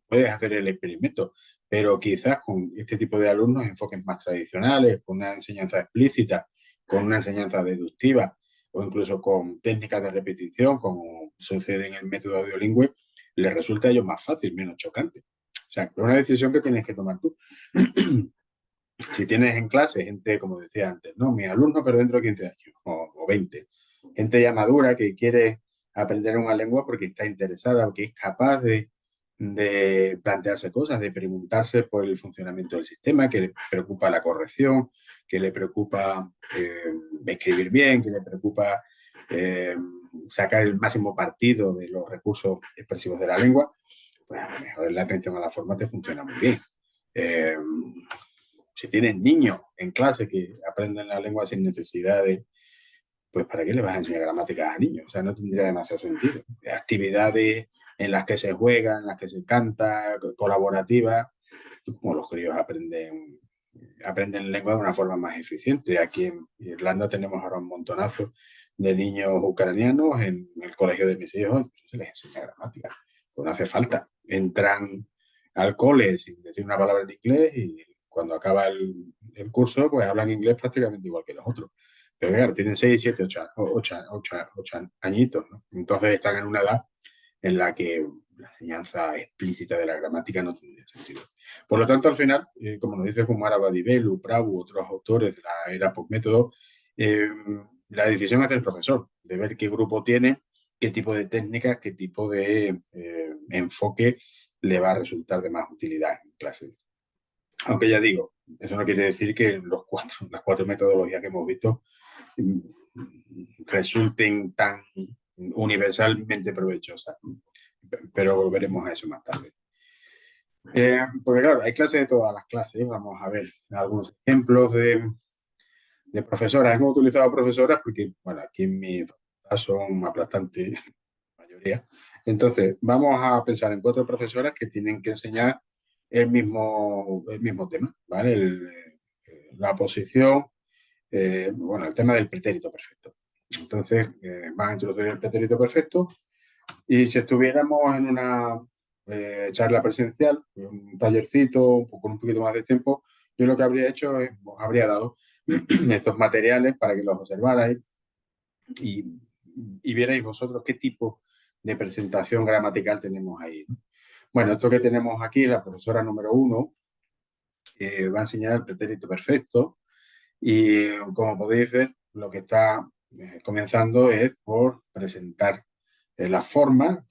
puedes hacer el experimento, pero quizás con este tipo de alumnos, enfoques más tradicionales, con una enseñanza explícita, con una enseñanza deductiva o incluso con técnicas de repetición, como sucede en el método audiolingüe, les resulta a ellos más fácil, menos chocante. O sea, es una decisión que tienes que tomar tú. Si tienes en clase gente, como decía antes, no, mis alumnos, pero dentro de 15 años o 20, gente ya madura que quiere aprender una lengua porque está interesada o que es capaz de plantearse cosas, de preguntarse por el funcionamiento del sistema, que le preocupa la corrección, que le preocupa escribir bien, que le preocupa sacar el máximo partido de los recursos expresivos de la lengua, pues a lo mejor la atención a la forma te funciona muy bien. Si tienes niños en clase que aprenden la lengua sin necesidad de, pues ¿para qué le vas a enseñar gramática a niños? O sea, no tendría demasiado sentido. Actividades en las que se juega, en las que se canta, colaborativas, como los críos aprenden lengua de una forma más eficiente. Aquí en Irlanda tenemos ahora un montonazo de niños ucranianos en el colegio de mis hijos, se les enseña gramática. Pues no hace falta. Entran al cole sin decir una palabra en inglés y cuando acaba el curso, pues hablan inglés prácticamente igual que los otros. Pero claro, tienen 6, 7, 8 añitos, ¿no? Entonces están en una edad en la que la enseñanza explícita de la gramática no tendría sentido. Por lo tanto, al final, como nos dice Kumara Badibelu, Prabhu, otros autores de la era postmétodo, la decisión es del profesor, de ver qué grupo tiene, qué tipo de técnicas, qué tipo de enfoque le va a resultar de más utilidad en clase. Aunque ya digo, eso no quiere decir que las cuatro metodologías que hemos visto resulten tan universalmente provechosas. Pero volveremos a eso más tarde. Porque claro, hay clases de todas las clases. Vamos a ver algunos ejemplos de profesoras. Hemos utilizado profesoras porque, bueno, aquí en mi facultad son aplastantes mayoría. Entonces, vamos a pensar en 4 profesoras que tienen que enseñar el mismo tema, ¿vale? La posición, bueno, el tema del pretérito perfecto. Entonces, van a introducir el pretérito perfecto y si estuviéramos en una charla presencial, un tallercito, con un poquito más de tiempo, yo lo que habría hecho es, habría dado estos materiales para que los observarais y, y vierais vosotros qué tipo de presentación gramatical tenemos ahí, ¿no? Bueno, esto que tenemos aquí, la profesora número 1 va a enseñar el pretérito perfecto y como podéis ver, lo que está comenzando es por presentar la forma,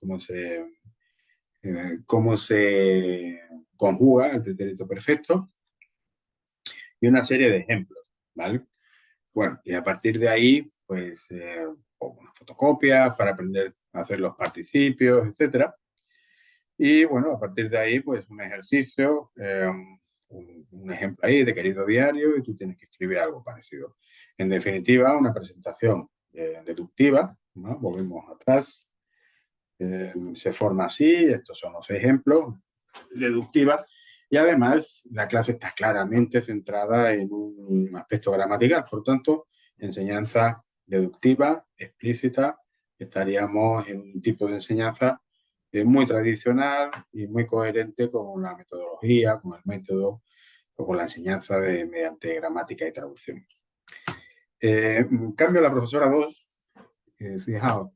cómo se conjuga el pretérito perfecto y una serie de ejemplos, ¿vale? Bueno, y a partir de ahí, pues, unas fotocopias para aprender a hacer los participios, etcétera. Y bueno, a partir de ahí, pues, un ejercicio, un ejemplo ahí de querido diario y tú tienes que escribir algo parecido. En definitiva, una presentación deductiva, ¿no? Volvemos atrás. Se forma así, estos son los ejemplos deductivas y además la clase está claramente centrada en un aspecto gramatical, por tanto, enseñanza deductiva, explícita, estaríamos en un tipo de enseñanza muy tradicional y muy coherente con la metodología, con el método o con la enseñanza mediante gramática y traducción. En cambio, la profesora 2, fijaos,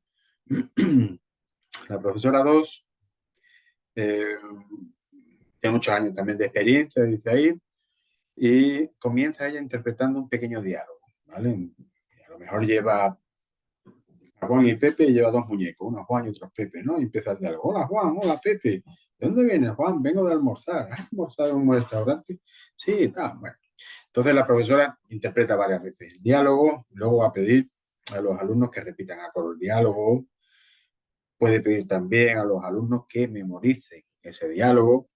la profesora 2 tiene muchos años también de experiencia, dice ahí, y comienza ella interpretando un pequeño diálogo, ¿vale? A lo mejor lleva a Juan y Pepe y lleva 2 muñecos, uno Juan y otro Pepe, ¿no? Y empieza el diálogo. Hola Juan, hola Pepe. ¿De dónde vienes, Juan? Vengo de almorzar. ¿Has almorzado en un restaurante? Sí, está, bueno. Entonces la profesora interpreta varias veces el diálogo, luego va a pedir a los alumnos que repitan a coro el diálogo, puede pedir también a los alumnos que memoricen ese diálogo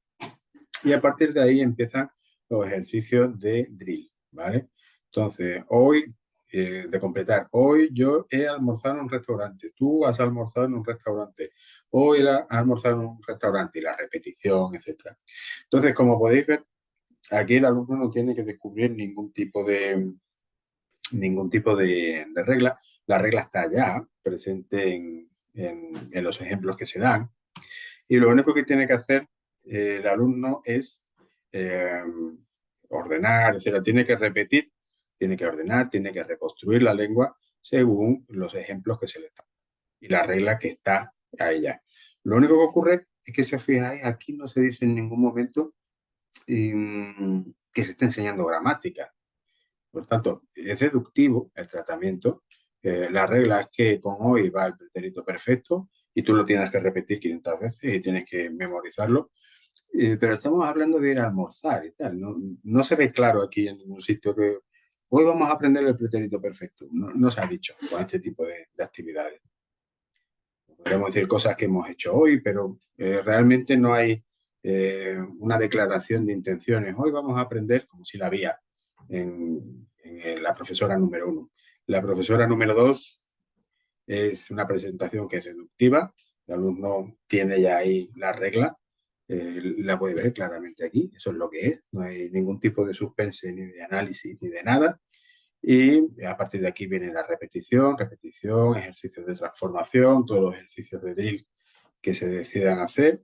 y a partir de ahí empiezan los ejercicios de drill, ¿vale? Entonces, hoy, de completar, hoy yo he almorzado en un restaurante, tú has almorzado en un restaurante, hoy has almorzado en un restaurante y la repetición, etc. Entonces, como podéis ver, aquí el alumno no tiene que descubrir ningún tipo de regla. La regla está ya presente en los ejemplos que se dan y lo único que tiene que hacer el alumno es ordenar, etcétera. Tiene que repetir, tiene que ordenar, tiene que reconstruir la lengua según los ejemplos que se le están y la regla que está a ella. Lo único que ocurre es que si os fijáis, aquí no se dice en ningún momento que se esté enseñando gramática. Por tanto, es deductivo el tratamiento. La regla es que con hoy va el pretérito perfecto y tú lo tienes que repetir 500 veces y tienes que memorizarlo. Pero estamos hablando de ir a almorzar y tal. No, no se ve claro aquí en ningún sitio que hoy vamos a aprender el pretérito perfecto. No, no se ha dicho con este tipo de actividades. podríamos decir cosas que hemos hecho hoy, pero realmente no hay una declaración de intenciones. Hoy vamos a aprender como si la había en la profesora número 1. La profesora número 2 es una presentación que es deductiva. El alumno tiene ya ahí la regla, la puede ver claramente aquí, eso es lo que es. No hay ningún tipo de suspense ni de análisis ni de nada. Y a partir de aquí viene la repetición, repetición, ejercicios de transformación, todos los ejercicios de drill que se decidan hacer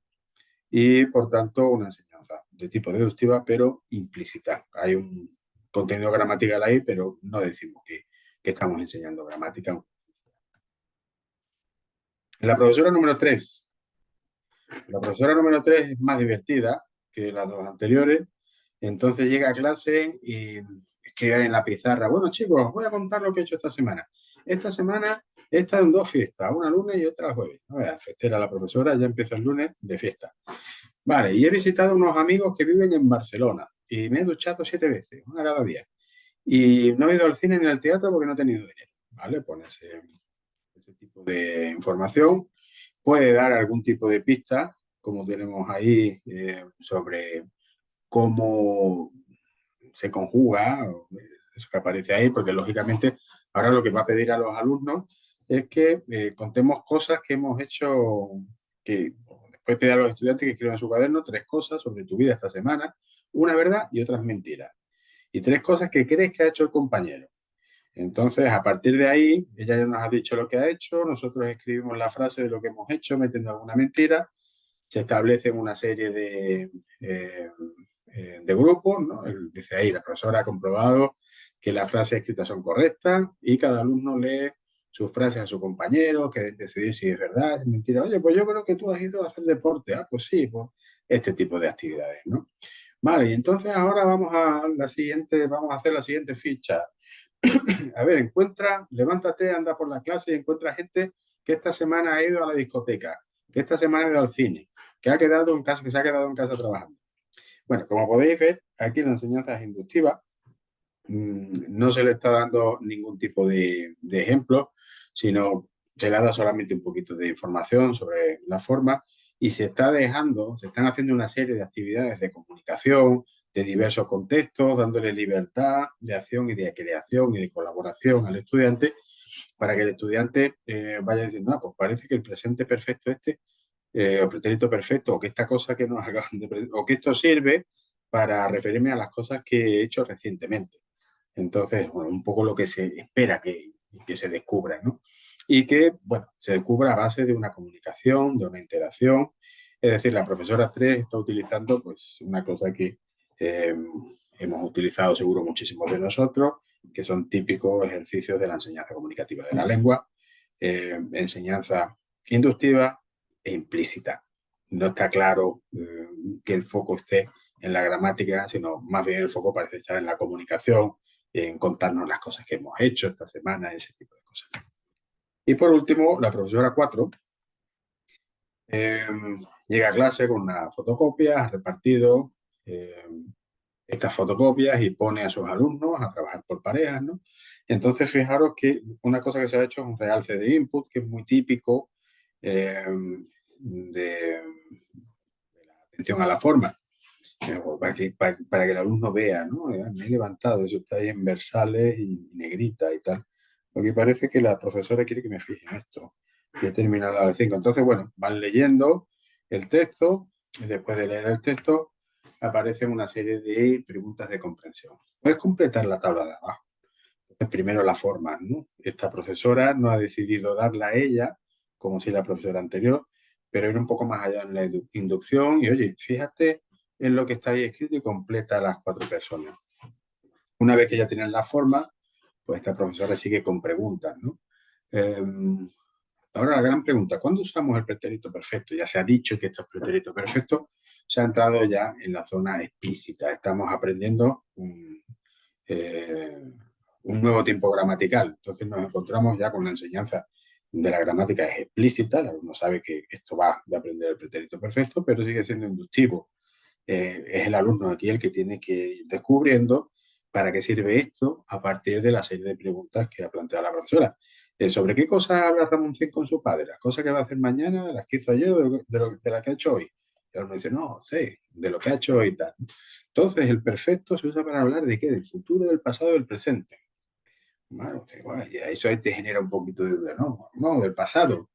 y, por tanto, una enseñanza de tipo deductiva, pero implícita. Hay un contenido gramatical ahí, pero no decimos que estamos enseñando gramática. La profesora número 3. La profesora número 3 es más divertida que las dos anteriores. Entonces llega a clase y escribe en la pizarra: bueno, chicos, os voy a contar lo que he hecho esta semana. Esta semana he estado en 2 fiestas, una lunes y otra jueves. No veas, festera la profesora, ya empieza el lunes de fiesta. Vale, y he visitado unos amigos que viven en Barcelona y me he duchado 7 veces, una cada día. Y no he ido al cine ni al teatro porque no he tenido dinero. ¿Vale? Pone ese tipo de información. Puede dar algún tipo de pista, como tenemos ahí, sobre cómo se conjuga, eso que aparece ahí, porque lógicamente ahora lo que va a pedir a los alumnos es que contemos cosas que hemos hecho, que después pedir a los estudiantes que escriban en su cuaderno 3 cosas sobre tu vida esta semana, una verdad y otras mentiras. Y 3 cosas que crees que ha hecho el compañero. Entonces, a partir de ahí, ella ya nos ha dicho lo que ha hecho, nosotros escribimos la frase de lo que hemos hecho, metiendo alguna mentira, se establecen una serie de grupos, ¿no? Dice ahí, la profesora ha comprobado que las frases escritas son correctas y cada alumno lee sus frases a su compañero, que decidir si es verdad, es mentira. Oye, pues yo creo que tú has ido a hacer deporte. Ah, pues sí, pues este tipo de actividades, ¿no? Vale, y entonces ahora vamos a hacer la siguiente ficha. A ver, levántate, anda por la clase y encuentra gente que esta semana ha ido a la discoteca, que esta semana ha ido al cine, que que se ha quedado en casa trabajando. Bueno, como podéis ver, aquí la enseñanza es inductiva. No se le está dando ningún tipo de ejemplo, sino se le da solamente un poquito de información sobre la forma y se están haciendo una serie de actividades de comunicación de diversos contextos, dándole libertad de acción y de creación y de colaboración al estudiante para que el estudiante vaya diciendo: ah, pues parece que el presente perfecto o pretérito perfecto, o que esta cosa que nos acaban de, o que esto sirve para referirme a las cosas que he hecho recientemente. Entonces, bueno, un poco lo que se espera que se descubra, ¿no? Y que, bueno, se descubra a base de una comunicación, de una interacción. Es decir, la profesora 3 está utilizando pues una cosa que eh, hemos utilizado seguro muchísimos de nosotros, que son típicos ejercicios de la enseñanza comunicativa de la lengua, enseñanza inductiva e implícita. No está claro que el foco esté en la gramática, sino más bien el foco parece estar en la comunicación, en contarnos las cosas que hemos hecho esta semana, ese tipo de cosas. Y por último, la profesora 4 eh, llega a clase con una fotocopia, ha repartido eh, estas fotocopias y pone a sus alumnos a trabajar por parejas, ¿no? Entonces, fijaros que una cosa que se ha hecho es un realce de input, que es muy típico eh, de la atención a la forma. Para que el alumno vea, ¿no? Me he levantado, eso está ahí en versales y negrita y tal. Porque parece que la profesora quiere que me fije en esto. Y he terminado a las 5. Entonces, bueno, van leyendo el texto y después de leer el texto aparecen una serie de preguntas de comprensión. Puedes completar la tabla de abajo. Entonces, primero la forma, ¿no? Esta profesora no ha decidido darla a ella, como si la profesora anterior, pero ir un poco más allá en la inducción y, oye, fíjate en lo que está ahí escrito y completa las 4 personas. Una vez que ya tienen la forma, pues esta profesora sigue con preguntas, ¿no? Eh, Ahora la gran pregunta: ¿cuándo usamos el pretérito perfecto? Ya se ha dicho que esto es pretérito perfecto, se ha entrado ya en la zona explícita. Estamos aprendiendo un nuevo tiempo gramatical. Entonces nos encontramos ya con la enseñanza de la gramática es explícita. El alumno sabe que esto va de aprender el pretérito perfecto, pero sigue siendo inductivo. Es el alumno aquí el que tiene que ir descubriendo para qué sirve esto a partir de la serie de preguntas que ha planteado la profesora. ¿Sobre qué cosas habla Ramoncín con su padre? ¿Las cosas que va a hacer mañana, las que hizo ayer o de las que ha hecho hoy? Y él me dice, no, sí, de lo que ha hecho hoy y tal. Entonces, el perfecto se usa para hablar de qué, del futuro, del pasado, del presente. Bueno, y eso ahí te genera un poquito de duda, ¿no? No, del pasado,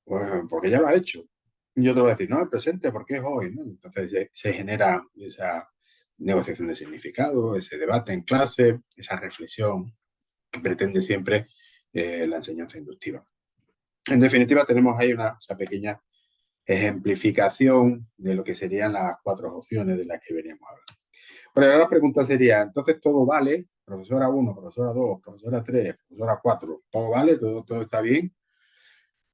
pues, porque ya lo ha hecho. Y otro va a decir, no, el presente, porque es hoy, ¿no? Entonces se genera esa negociación de significado, ese debate en clase, esa reflexión que pretende siempre la enseñanza inductiva. En definitiva, tenemos ahí esa pequeña ejemplificación de lo que serían las 4 opciones de las que veníamos a hablar. Bueno, ahora la pregunta sería, entonces todo vale, profesora 1, profesora 2, profesora 3, profesora 4, todo vale, todo está bien.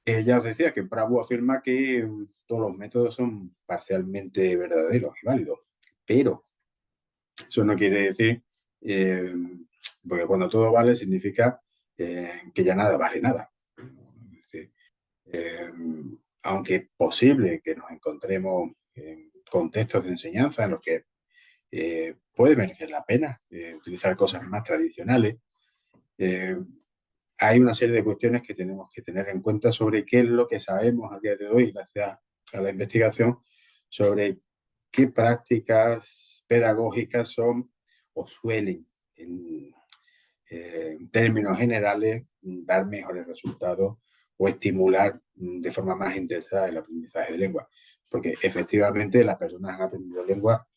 Ya os decía que Prabhu afirma que todos los métodos son parcialmente verdaderos y válidos, pero eso no quiere decir, eh, porque cuando todo vale significa que ya nada vale nada. Es decir, eh, aunque es posible que nos encontremos en contextos de enseñanza en los que puede merecer la pena utilizar cosas más tradicionales, eh, hay una serie de cuestiones que tenemos que tener en cuenta sobre qué es lo que sabemos a día de hoy, gracias a la investigación, sobre qué prácticas pedagógicas son o suelen, en términos generales, dar mejores resultados o estimular de forma más intensa el aprendizaje de lengua. Porque efectivamente las personas han aprendido lengua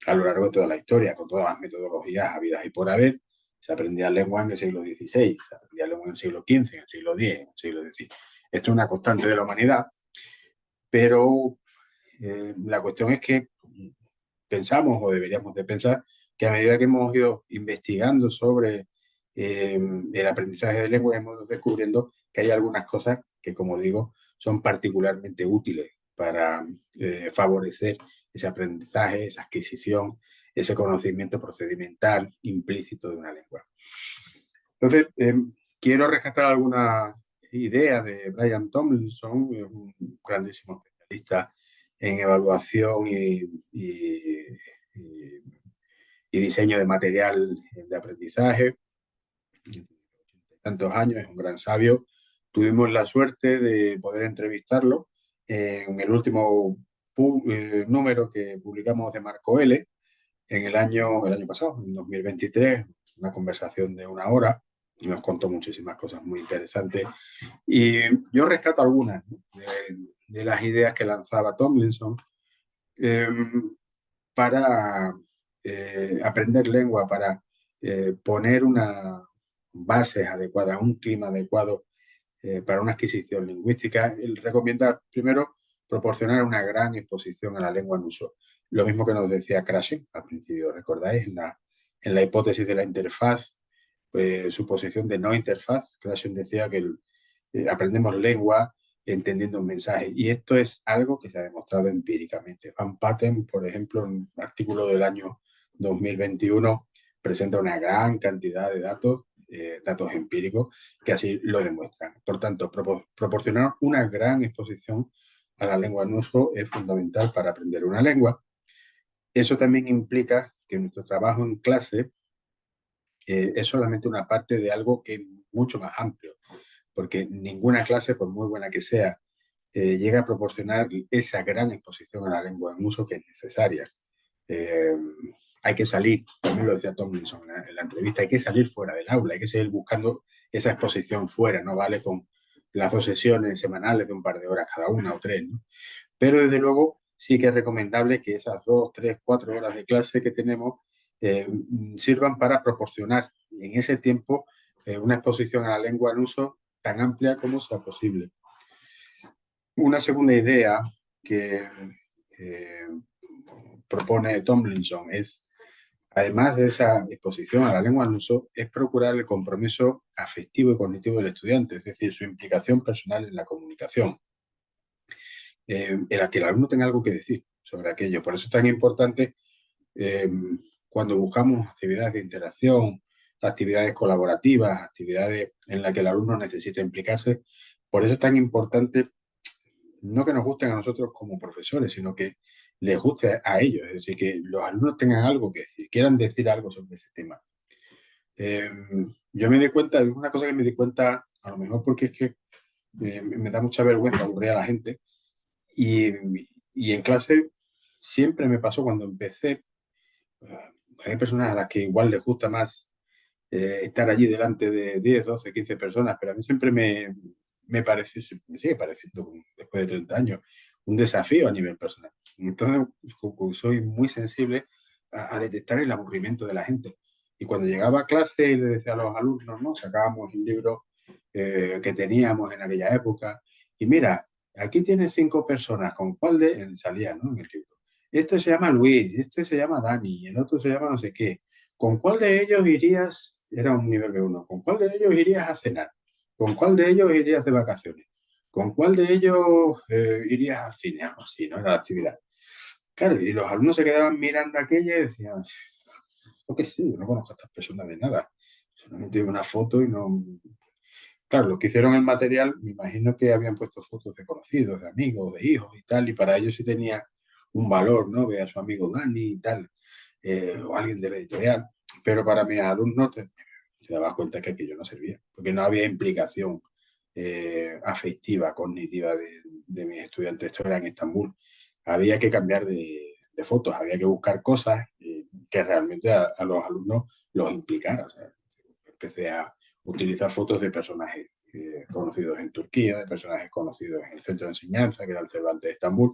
a lo largo de toda la historia, con todas las metodologías habidas y por haber. Se aprendía lengua en el siglo XVI, se aprendía lengua en el siglo XV, en el siglo X, en el siglo XVI. Esto es una constante de la humanidad, pero la cuestión es que pensamos o deberíamos de pensar que a medida que hemos ido investigando sobre el aprendizaje de lengua, hemos ido descubriendo que hay algunas cosas que, como digo, son particularmente útiles para favorecer ese aprendizaje, esa adquisición, ese conocimiento procedimental implícito de una lengua. Entonces, quiero rescatar algunas ideas de Brian Tomlinson, un grandísimo especialista en evaluación y diseño de material de aprendizaje. Tantos años, es un gran sabio. Tuvimos la suerte de poder entrevistarlo en el último número que publicamos de Marco L. en el año pasado, en 2023, una conversación de 1 hora, y nos contó muchísimas cosas muy interesantes. Y yo rescato algunas, ¿no?, de las ideas que lanzaba Tomlinson eh, para aprender lengua, para poner unas bases adecuadas, un clima adecuado para una adquisición lingüística. Él recomienda primero proporcionar una gran exposición a la lengua en uso. Lo mismo que nos decía Krashen al principio, ¿recordáis? En la hipótesis de la interfaz, su posición de no interfaz, Krashen decía que aprendemos lengua entendiendo un mensaje. Y esto es algo que se ha demostrado empíricamente. Van Patten, por ejemplo, en un artículo del año 2021, presenta una gran cantidad de datos empíricos que así lo demuestran. Por tanto, proporcionar una gran exposición a la lengua en uso es fundamental para aprender una lengua. Eso también implica que nuestro trabajo en clase es solamente una parte de algo que es mucho más amplio, porque ninguna clase, por muy buena que sea, llega a proporcionar esa gran exposición a la lengua en uso que es necesaria. Eh, hay que salir, también lo decía Tomlinson en la entrevista, hay que salir fuera del aula, hay que seguir buscando esa exposición fuera, no vale con las 2 sesiones semanales de un par de horas cada una o 3, ¿no? Pero desde luego sí que es recomendable que esas 2, 3, 4 horas de clase que tenemos sirvan para proporcionar en ese tiempo una exposición a la lengua en uso tan amplia como sea posible. Una segunda idea que propone Tomlinson es, además de esa exposición a la lengua en uso, es procurar el compromiso afectivo y cognitivo del estudiante, es decir, su implicación personal en la comunicación, en la que el alumno tenga algo que decir sobre aquello. Por eso es tan importante cuando buscamos actividades de interacción, actividades colaborativas, actividades en las que el alumno necesita implicarse. Por eso es tan importante no que nos gusten a nosotros como profesores, sino que les guste a ellos, es decir, que los alumnos tengan algo que decir, quieran decir algo sobre ese tema. Yo me di cuenta, es una cosa que me di cuenta a lo mejor porque es que me da mucha vergüenza aburrir a la gente. Y, y en clase siempre me pasó cuando empecé, hay personas a las que igual les gusta más estar allí delante de 10, 12, 15 personas, pero a mí siempre me parece, me sigue pareciendo, después de 30 años, un desafío a nivel personal. Entonces, soy muy sensible a detectar el aburrimiento de la gente. Y cuando llegaba a clase y le decía a los alumnos, ¿no? Sacábamos el libro que teníamos en aquella época, y mira, aquí tienes 5 personas, ¿con cuál de...? Salía, ¿no? En el libro. Este se llama Luis, este se llama Dani, el otro se llama no sé qué. ¿Con cuál de ellos irías? Era un nivel B1. ¿Con cuál de ellos irías a cenar? ¿Con cuál de ellos irías de vacaciones? ¿Con cuál de ellos irías al cine? Algo así, ¿no? Era la actividad. Claro, y los alumnos se quedaban mirando aquella y decían, yo qué sé, yo no conozco a estas personas de nada. Solamente una foto y no... Claro, los que hicieron el material, me imagino que habían puesto fotos de conocidos, de amigos, de hijos y tal, y para ellos sí tenía un valor, ¿no? Ver a su amigo Dani y tal, o alguien de la editorial. Pero para mis alumnos se daba cuenta que aquello no servía, porque no había implicación afectiva, cognitiva de mis estudiantes. Esto era en Estambul. Había que cambiar de fotos, había que buscar cosas que realmente a los alumnos los implicara. O sea, empecé a utilizar fotos de personajes conocidos en Turquía, de personajes conocidos en el centro de enseñanza, que era el Cervantes de Estambul,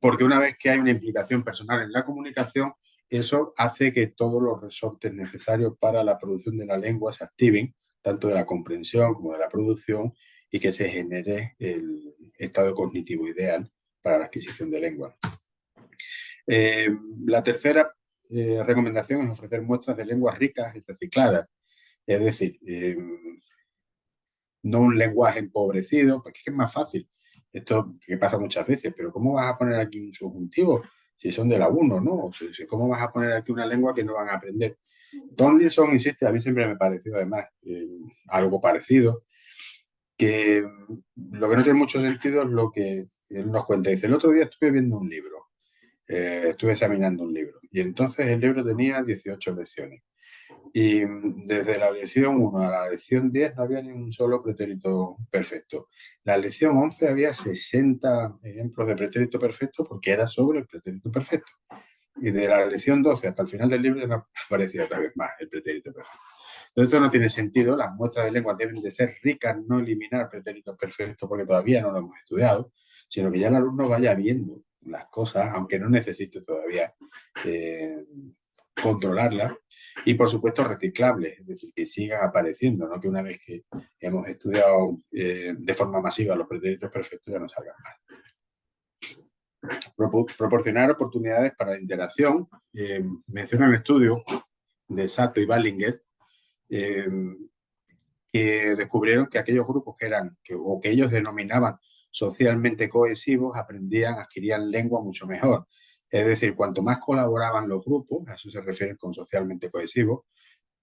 porque una vez que hay una implicación personal en la comunicación, eso hace que todos los resortes necesarios para la producción de la lengua se activen, tanto de la comprensión como de la producción, y que se genere el estado cognitivo ideal para la adquisición de lengua. La tercera recomendación es ofrecer muestras de lenguas ricas y recicladas, es decir, no un lenguaje empobrecido, porque es que es más fácil. Esto que pasa muchas veces, pero ¿cómo vas a poner aquí un subjuntivo si son de la 1, ¿no? O sea, ¿cómo vas a poner aquí una lengua que no van a aprender? Tomlinson insiste, a mí siempre me ha parecido además algo parecido, que lo que no tiene mucho sentido es lo que él nos cuenta. Dice, el otro día estuve viendo un libro, estuve examinando un libro, y entonces el libro tenía 18 lecciones. Y desde la lección 1 a la lección 10 no había ni un solo pretérito perfecto. La lección 11 había 60 ejemplos de pretérito perfecto porque era sobre el pretérito perfecto. Y de la lección 12 hasta el final del libro no aparecía otra vez más el pretérito perfecto. Entonces esto no tiene sentido. Las muestras de lengua deben de ser ricas, no eliminar pretéritos perfectos porque todavía no lo hemos estudiado, sino que ya el alumno vaya viendo las cosas, aunque no necesite todavía controlarlas. Y por supuesto reciclables, es decir, que sigan apareciendo, no que una vez que hemos estudiado de forma masiva los pretéritos perfectos ya no salgan mal. Proporcionar oportunidades para la interacción. Menciona un estudio de Sato y Ballinger que descubrieron que aquellos grupos o que ellos denominaban socialmente cohesivos aprendían, adquirían lengua mucho mejor. Es decir, cuanto más colaboraban los grupos, a eso se refiere con socialmente cohesivos,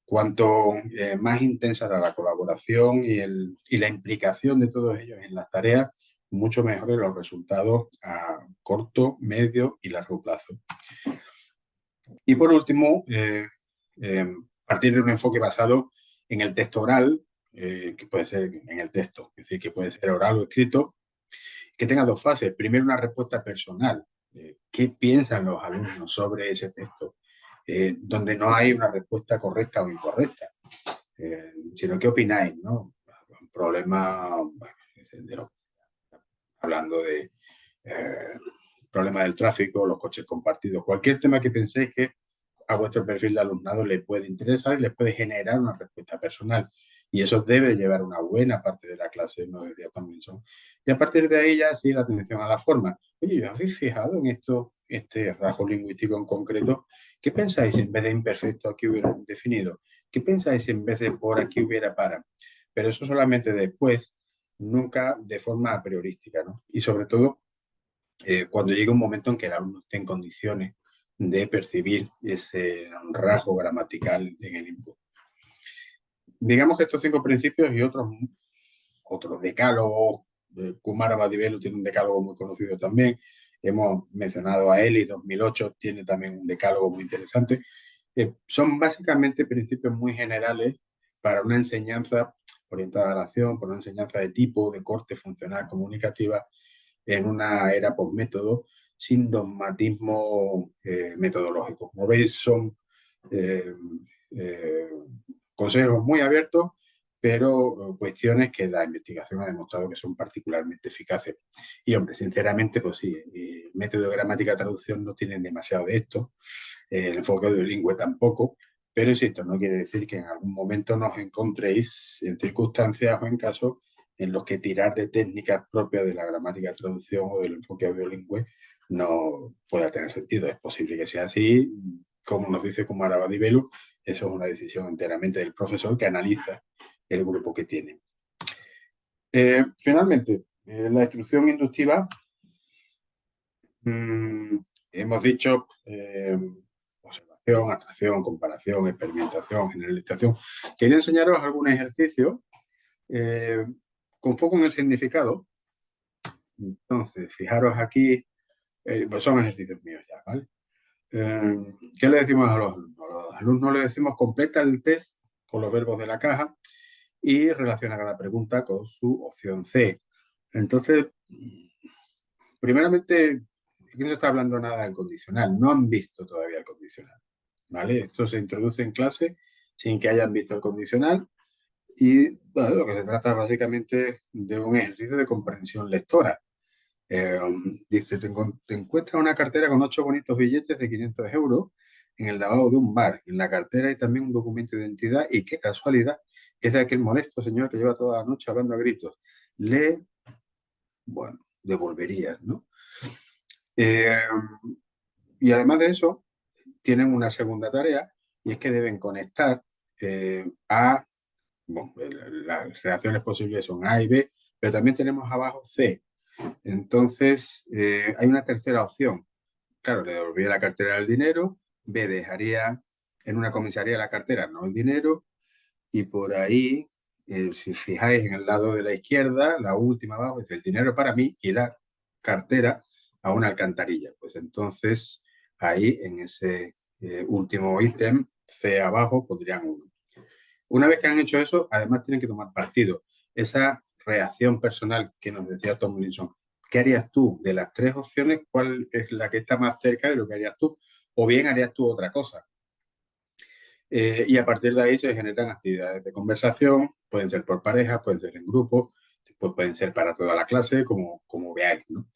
cuanto más intensa era la colaboración y la implicación de todos ellos en las tareas, mucho mejores los resultados a corto, medio y largo plazo. Y por último, partir de un enfoque basado en el texto oral, que puede ser en el texto, es decir, que puede ser oral o escrito, que tenga dos fases. Primero, una respuesta personal. ¿Qué piensan los alumnos sobre ese texto? Donde no hay una respuesta correcta o incorrecta, sino qué opináis, ¿no? Un problema, hablando de problema del tráfico, los coches compartidos, cualquier tema que penséis que a vuestro perfil de alumnado le puede interesar y le puede generar una respuesta personal. Y eso debe llevar una buena parte de la clase, no decía Tomlinson. Y a partir de ahí ya sí la atención a la forma. Oye, ¿os habéis fijado en esto, este rasgo lingüístico en concreto? ¿Qué pensáis en vez de imperfecto aquí hubiera definido? ¿Qué pensáis en vez de por aquí hubiera para? Pero eso solamente después, nunca de forma a priorística, ¿no? Y sobre todo, cuando llegue un momento en que el alumno esté en condiciones de percibir ese rasgo gramatical en el input. Digamos que estos 5 principios y otros decálogos, Kumara Madivelu tiene un decálogo muy conocido también, hemos mencionado a Ellis 2008, tiene también un decálogo muy interesante, son básicamente principios muy generales para una enseñanza orientada a la acción, por una enseñanza de tipo, de corte funcional, comunicativa, en una era postmétodo, sin dogmatismo metodológico. Como veis, son eh, eh, consejos muy abiertos, pero cuestiones que la investigación ha demostrado que son particularmente eficaces. Y, hombre, sinceramente, pues sí, el método de gramática-traducción no tienen demasiado de esto, el enfoque bilingüe tampoco, pero insisto, no quiere decir que en algún momento nos encontréis en circunstancias o en casos en los que tirar de técnicas propias de la gramática-traducción o del enfoque audiolingüe no pueda tener sentido. Es posible que sea así, como nos dice Kumara Badibelu, eso es una decisión enteramente del profesor que analiza el grupo que tiene. Finalmente, la instrucción inductiva, hemos dicho observación, abstracción, comparación, experimentación, generalización. Quería enseñaros algún ejercicio con foco en el significado. Entonces, fijaros aquí, pues son ejercicios míos ya, ¿vale? ¿Qué le decimos a los alumnos? A los alumnos le decimos completa el test con los verbos de la caja y relaciona cada pregunta con su opción C. Entonces, primeramente, aquí no se está hablando nada del condicional, no han visto todavía el condicional, ¿vale? Esto se introduce en clase sin que hayan visto el condicional y bueno, lo que se trata básicamente de un ejercicio de comprensión lectora. Dice, te encuentras una cartera con 8 bonitos billetes de 500 euros en el lavabo de un bar. En la cartera hay también un documento de identidad y qué casualidad, es de aquel molesto señor que lleva toda la noche hablando a gritos. Le, bueno, devolverías, ¿no? Y además de eso, tienen una segunda tarea y es que deben conectar A, bueno, las reacciones posibles son A y B, pero también tenemos abajo C. Entonces, hay una tercera opción. Claro, le devolvería la cartera del dinero, B, dejaría en una comisaría la cartera, no el dinero, y por ahí, si fijáis en el lado de la izquierda, la última abajo dice el dinero para mí y la cartera a una alcantarilla. Pues entonces, ahí en ese último ítem, C abajo, pondrían uno. Una vez que han hecho eso, además tienen que tomar partido. Esa reacción personal que nos decía Tomlinson, ¿qué harías tú? De las 3 opciones, ¿cuál es la que está más cerca de lo que harías tú? O bien harías tú otra cosa. Y a partir de ahí se generan actividades de conversación, pueden ser por parejas, pueden ser en grupo, pues pueden ser para toda la clase, como veáis, ¿no?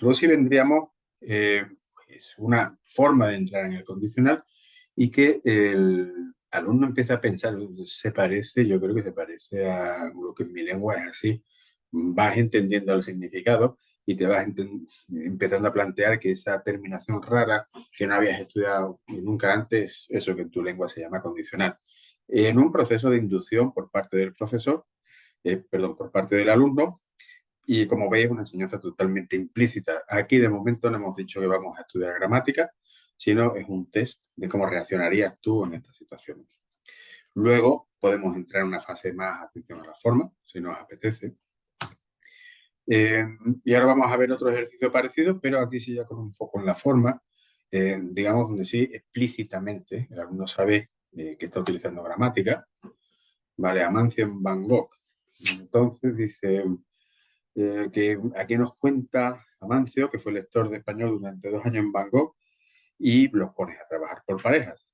Luego sí vendríamos pues una forma de entrar en el condicional y que el alumno empieza a pensar, se parece, yo creo que se parece a lo que en mi lengua es así, vas entendiendo el significado y te vas empezando a plantear que esa terminación rara que no habías estudiado nunca antes, eso que en tu lengua se llama condicional. En un proceso de inducción por parte del profesor, perdón, por parte del alumno, y como veis, una enseñanza totalmente implícita. Aquí de momento no hemos dicho que vamos a estudiar gramática, sino es un test de cómo reaccionarías tú en estas situaciones. Luego podemos entrar en una fase más atención a la forma, si nos apetece. Y ahora vamos a ver otro ejercicio parecido, pero aquí sí ya con un foco en la forma, digamos donde sí explícitamente el alumno sabe que está utilizando gramática. Vale, Amancio en Van Gogh. Entonces dice que aquí nos cuenta Amancio, que fue lector de español durante 2 años en Van Gogh, y los pones a trabajar por parejas.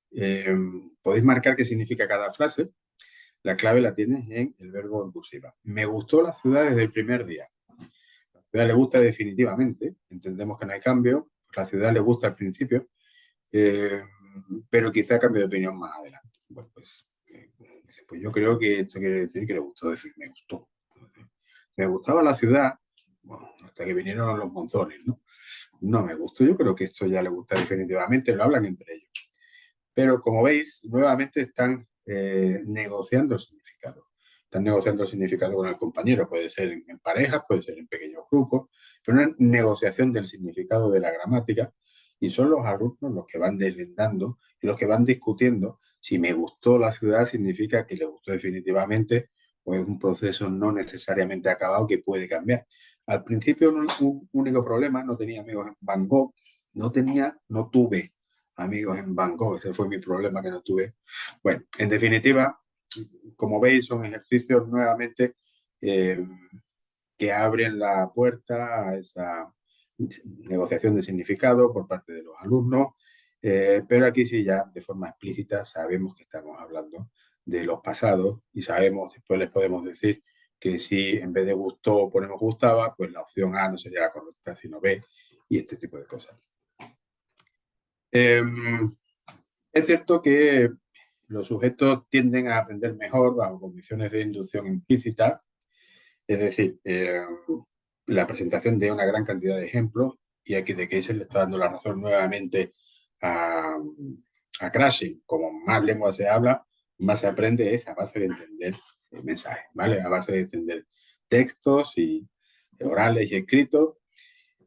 Podéis marcar qué significa cada frase. La clave la tienes en el verbo en cursiva. Me gustó la ciudad desde el primer día. La ciudad le gusta definitivamente, entendemos que no hay cambio, la ciudad le gusta al principio, pero quizá cambie de opinión más adelante. Bueno, pues yo creo que esto quiere decir que le gustó decir me gustó. Me gustaba la ciudad, bueno, hasta que vinieron los monzones, ¿no? No me gustó, yo creo que esto ya le gusta definitivamente, lo hablan entre ellos. Pero como veis, nuevamente están negociando el significado. Están negociando el significado con el compañero, puede ser en parejas, puede ser en pequeños grupos, pero una negociación del significado de la gramática y son los alumnos los que van deslindando y los que van discutiendo si me gustó la ciudad significa que le gustó definitivamente o es un proceso no necesariamente acabado que puede cambiar. Al principio un único problema, no tenía amigos en Van Gogh, no tuve amigos en Van Gogh, ese fue mi problema que no tuve. Bueno, en definitiva, como veis, son ejercicios nuevamente que abren la puerta a esa negociación de significado por parte de los alumnos, pero aquí sí ya de forma explícita sabemos que estamos hablando de los pasados y sabemos, después les podemos decir que si en vez de gustó ponemos gustaba, pues la opción A no sería la correcta, sino B, y este tipo de cosas. Es cierto que los sujetos tienden a aprender mejor bajo condiciones de inducción implícita, es decir, la presentación de una gran cantidad de ejemplos, y aquí de Keiser le está dando la razón nuevamente a Krashen. Como más lengua se habla, más se aprende, es a base de entender mensajes, ¿vale? A base de entender textos y orales y escritos.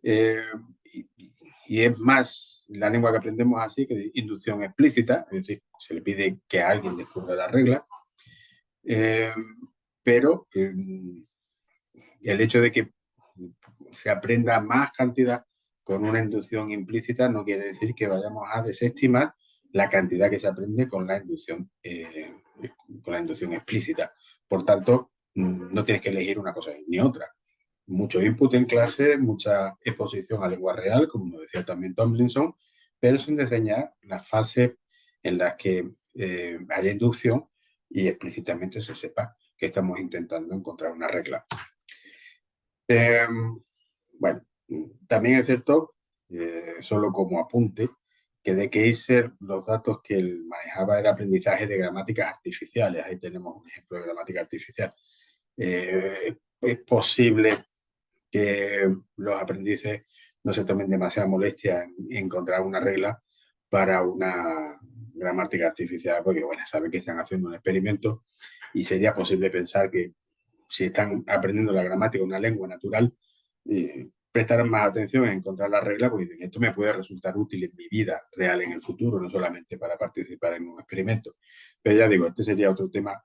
Y es más la lengua que aprendemos así que de inducción explícita, es decir, se le pide que alguien descubra la regla, pero el hecho de que se aprenda más cantidad con una inducción implícita no quiere decir que vayamos a desestimar la cantidad que se aprende con la inducción explícita. Por tanto, no tienes que elegir una cosa ni otra. Mucho input en clase, mucha exposición a lengua real, como nos decía también Tomlinson, pero sin diseñar las fases en las que haya inducción y explícitamente se sepa que estamos intentando encontrar una regla. Bueno, también es cierto, solo como apunte, que de Keiser los datos que él manejaba era aprendizaje de gramáticas artificiales. Ahí tenemos un ejemplo de gramática artificial. Es posible que los aprendices no se tomen demasiada molestia en encontrar una regla para una gramática artificial, porque bueno, saben que están haciendo un experimento y sería posible pensar que si están aprendiendo la gramática de una lengua natural, prestarán más atención en encontrar la regla, porque dicen, esto me puede resultar útil en mi vida real en el futuro, no solamente para participar en un experimento. Pero ya digo, este sería otro tema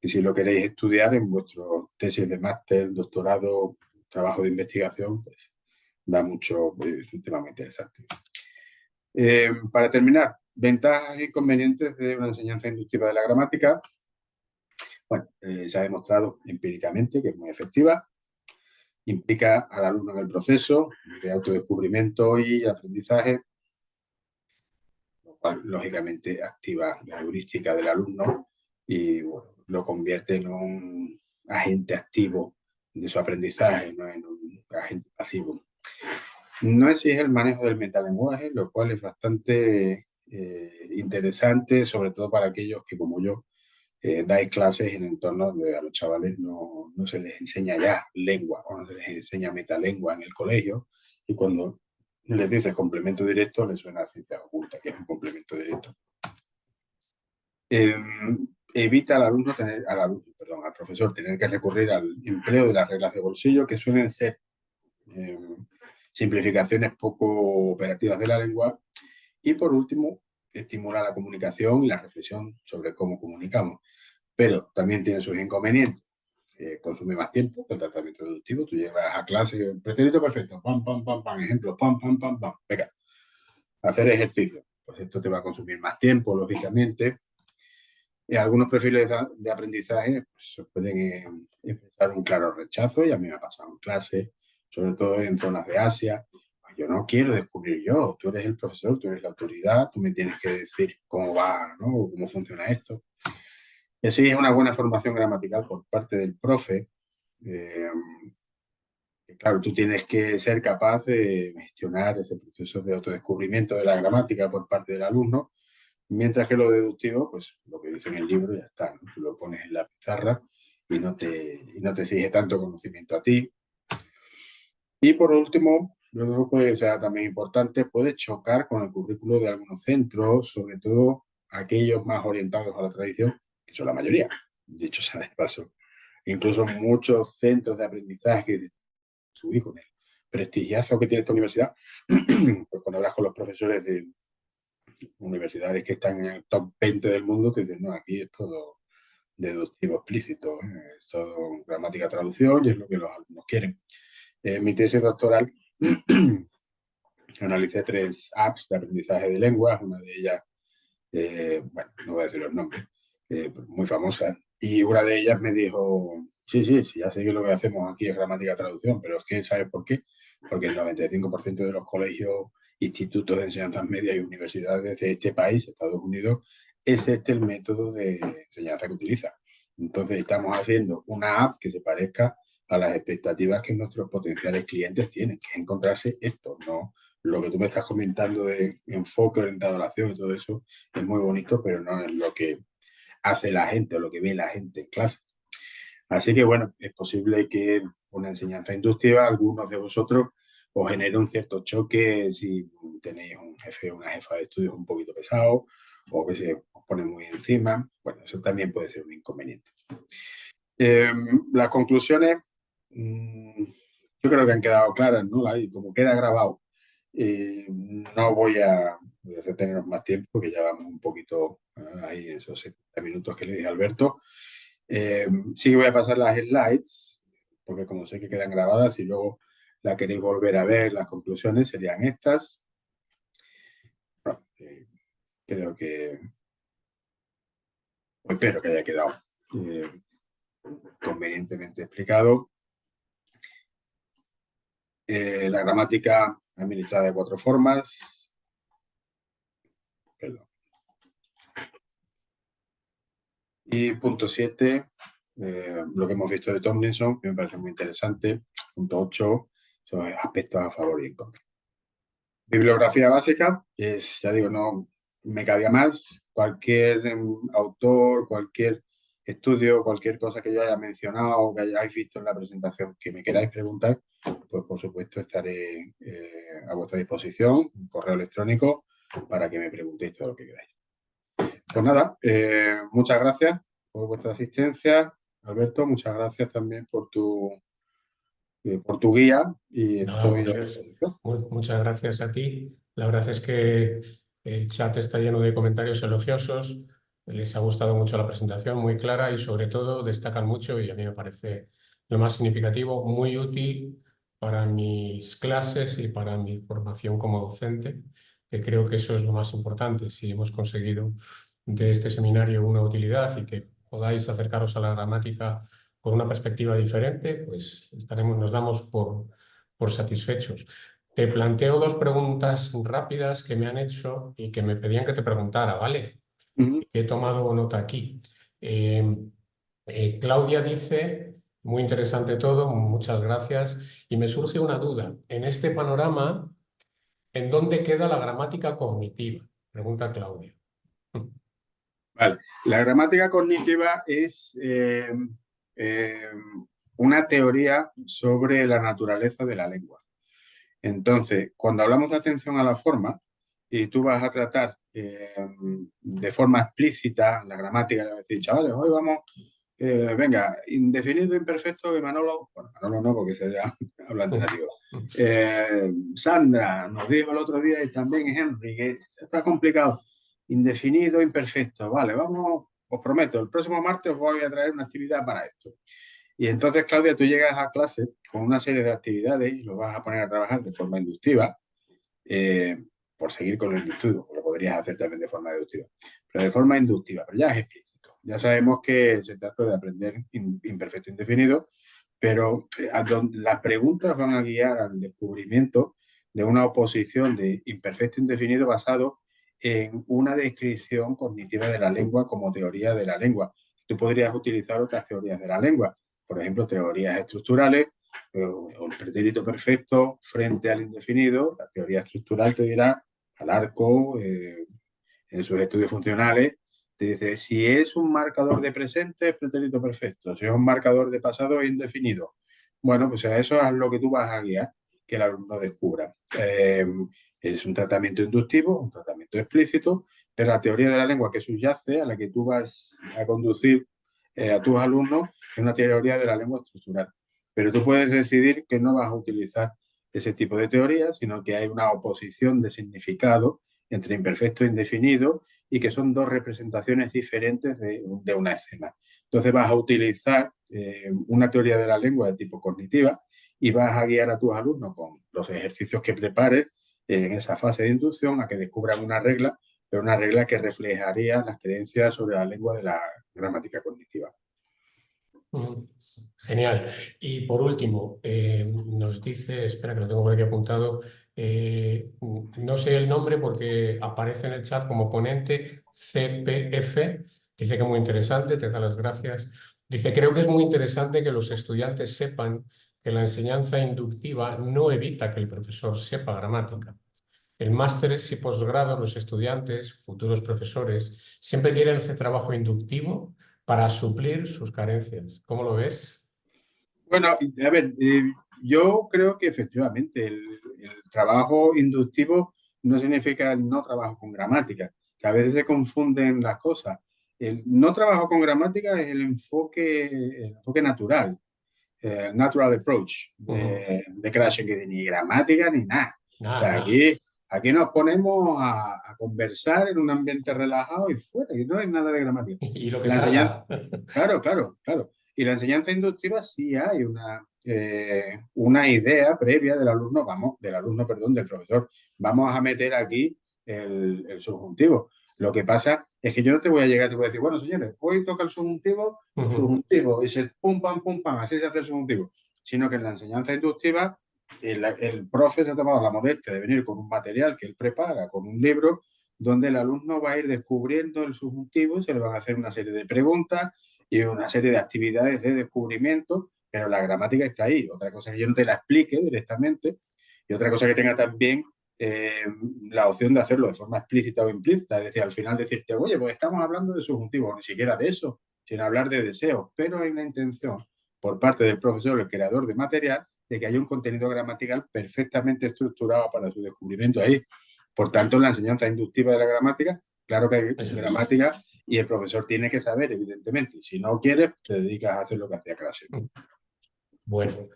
que si lo queréis estudiar en vuestro tesis de máster, doctorado, trabajo de investigación, pues da mucho, pues, es un tema muy interesante. Para terminar, ventajas e inconvenientes de una enseñanza inductiva de la gramática. Bueno, se ha demostrado empíricamente que es muy efectiva. Implica al alumno en el proceso de autodescubrimiento y aprendizaje, lo cual lógicamente activa la heurística del alumno y bueno, lo convierte en un agente activo de su aprendizaje, no en un agente pasivo. No exige el manejo del metalenguaje, lo cual es bastante interesante, sobre todo para aquellos que, como yo, dais clases en entornos donde a los chavales no se les enseña ya lengua o no se les enseña metalengua en el colegio, y cuando les dices complemento directo les suena a ciencia oculta, que es un complemento directo. Evita al profesor tener que recurrir al empleo de las reglas de bolsillo, que suelen ser simplificaciones poco operativas de la lengua. Y por último, estimula la comunicación y la reflexión sobre cómo comunicamos. Pero también tiene sus inconvenientes. Consume más tiempo que el tratamiento deductivo. Tú llevas a clase, pretérito perfecto, pam, pam, pam, pam, ejemplo, pam, pam, pam, pam. Venga, hacer ejercicio. Pues esto te va a consumir más tiempo, lógicamente. Algunos perfiles de aprendizaje pues, pueden expresar un claro rechazo, y a mí me ha pasado en clase, sobre todo en zonas de Asia. Yo no quiero descubrir yo, tú eres el profesor, tú eres la autoridad, tú me tienes que decir cómo va, ¿no? Cómo funciona esto. Y así es una buena formación gramatical por parte del profe. Claro, tú tienes que ser capaz de gestionar ese proceso de autodescubrimiento de la gramática por parte del alumno, mientras que lo deductivo, pues lo que dice en el libro ya está, ¿no? Tú lo pones en la pizarra y no te exige tanto conocimiento a ti. Y por último, yo creo que sea también importante, puede chocar con el currículo de algunos centros, sobre todo aquellos más orientados a la tradición, que son la mayoría, dicho sea de paso. Incluso muchos centros de aprendizaje que su hijo, el prestigiazo que tiene esta universidad, pues cuando hablas con los profesores de universidades que están en el top 20 del mundo, que dicen, no, aquí es todo deductivo explícito, es todo gramática traducción y es lo que los alumnos quieren. En mi tesis doctoral analicé 3 apps de aprendizaje de lenguas, una de ellas, bueno, no voy a decir los nombres, muy famosas. Y una de ellas me dijo, sí, sí, sí, ya sé que lo que hacemos aquí es gramática traducción, pero es que, ¿sabes por qué? Porque el 95% de los colegios, institutos de enseñanza media y universidades de este país, Estados Unidos, es este el método de enseñanza que utiliza. Entonces estamos haciendo una app que se parezca a las expectativas que nuestros potenciales clientes tienen, que es encontrarse esto, ¿no? Lo que tú me estás comentando de enfoque orientado a la acción y todo eso es muy bonito, pero no es lo que hace la gente o lo que ve la gente en clase. Así que bueno, es posible que una enseñanza inductiva, algunos de vosotros, os genere un cierto choque si tenéis un jefe o una jefa de estudios un poquito pesado o que se os pone muy encima. Bueno, eso también puede ser un inconveniente. Las conclusiones, yo creo que han quedado claras, ¿no? Y como queda grabado, no voy a reteneros más tiempo, que ya vamos un poquito ahí en esos 70 minutos que le dije a Alberto. Sí que voy a pasar las slides, porque como sé que quedan grabadas y luego la queréis volver a ver, las conclusiones serían estas. Bueno, creo que, espero que haya quedado convenientemente explicado. La gramática administrada de 4 formas. Perdón. Y punto 7, lo que hemos visto de Tomlinson, que me parece muy interesante. Punto 8, son aspectos a favor y en contra. Bibliografía básica, es, ya digo, no me cabía más. Cualquier autor, cualquier estudio, cualquier cosa que yo haya mencionado o que hayáis visto en la presentación que me queráis preguntar, pues por supuesto estaré a vuestra disposición, un correo electrónico, para que me preguntéis todo lo que queráis. Pues nada, muchas gracias por vuestra asistencia. Alberto, muchas gracias también por tu guía y No, estoy... muchas gracias a ti. La verdad es que el chat está lleno de comentarios elogiosos. Les ha gustado mucho la presentación, muy clara y sobre todo destacan mucho, y a mí me parece lo más significativo, muy útil para mis clases y para mi formación como docente, que creo que eso es lo más importante. Si hemos conseguido de este seminario una utilidad y que podáis acercaros a la gramática con una perspectiva diferente, pues nos damos por satisfechos. Te planteo 2 preguntas rápidas que me han hecho y que me pedían que te preguntara, ¿vale? He tomado nota aquí. Eh, Claudia dice, muy interesante todo, muchas gracias. Y me surge una duda. En este panorama, ¿en dónde queda la gramática cognitiva? Pregunta Claudia. Vale. La gramática cognitiva es una teoría sobre la naturaleza de la lengua. Entonces, cuando hablamos de atención a la forma, y tú vas a tratar de forma explícita la gramática, le vas a decir, chavales, hoy vamos, venga, indefinido imperfecto de Manolo, bueno, Manolo no, porque sería hablante nativo. Sandra nos dijo el otro día y también Henry, que está complicado. Indefinido imperfecto, vale, vamos, os prometo, el próximo martes os voy a traer una actividad para esto. Y entonces, Claudia, tú llegas a clase con una serie de actividades y los vas a poner a trabajar de forma inductiva, por seguir con lo inductivo, lo podrías hacer también de forma deductiva, pero de forma inductiva, pero ya es explícito. Ya sabemos que se trata de aprender imperfecto indefinido, pero las preguntas van a guiar al descubrimiento de una oposición de imperfecto indefinido basado en una descripción cognitiva de la lengua como teoría de la lengua. Tú podrías utilizar otras teorías de la lengua, por ejemplo, teorías estructurales o el pretérito perfecto frente al indefinido. La teoría estructural te dirá, al arco, en sus estudios funcionales, te dice si es un marcador de presente es pretérito perfecto, si es un marcador de pasado es indefinido. Bueno, pues a eso es lo que tú vas a guiar, que el alumno descubra. Es un tratamiento inductivo, un tratamiento explícito, pero la teoría de la lengua que subyace, a la que tú vas a conducir a tus alumnos, es una teoría de la lengua estructural. Pero tú puedes decidir que no vas a utilizar ese tipo de teoría, sino que hay una oposición de significado entre imperfecto e indefinido y que son 2 representaciones diferentes de una escena. Entonces vas a utilizar una teoría de la lengua de tipo cognitiva y vas a guiar a tus alumnos con los ejercicios que prepares en esa fase de inducción a que descubran una regla pero una regla que reflejaría las creencias sobre la lengua de la gramática cognitiva. Genial. Y por último, nos dice, espera que lo tengo por aquí apuntado, no sé el nombre porque aparece en el chat como ponente CPF, dice que muy interesante, te da las gracias. Dice, creo que es muy interesante que los estudiantes sepan que la enseñanza inductiva no evita que el profesor sepa gramática. En másteres y posgrados, los estudiantes, futuros profesores, siempre quieren hacer trabajo inductivo para suplir sus carencias. ¿Cómo lo ves? Bueno, a ver, yo creo que efectivamente el trabajo inductivo no significa el no trabajo con gramática, que a veces se confunden las cosas. El no trabajo con gramática es el enfoque natural, natural approach de Krashen, que ni gramática ni nada. O Nada, sea, nada. aquí nos ponemos a conversar en un ambiente relajado y fuera, y no hay nada de gramática. Y lo que La enseñanza, salga. claro, claro, claro. Y la enseñanza inductiva sí hay una idea previa del alumno, perdón, del profesor. Vamos a meter aquí el subjuntivo. Lo que pasa es que yo no te voy a llegar y te voy a decir, bueno, señores, hoy toca el subjuntivo, y se pum, pam, así se hace el subjuntivo. Sino que en la enseñanza inductiva, el profe se ha tomado la modestia de venir con un material que él prepara, con un libro, donde el alumno va a ir descubriendo el subjuntivo, se le van a hacer una serie de preguntas y una serie de actividades de descubrimiento, pero la gramática está ahí. Otra cosa es que yo no te la explique directamente y otra cosa que tenga también la opción de hacerlo de forma explícita o implícita, es decir, al final decirte, oye, pues estamos hablando de subjuntivo, ni siquiera de eso, sino hablar de deseos, pero hay una intención por parte del profesor, el creador de material, de que haya un contenido gramatical perfectamente estructurado para su descubrimiento ahí. Por tanto, en la enseñanza inductiva de la gramática, claro que hay Eso es. gramática y el profesor tiene que saber, evidentemente. Si no quieres, te dedicas a hacer lo que hacía clase. Bueno,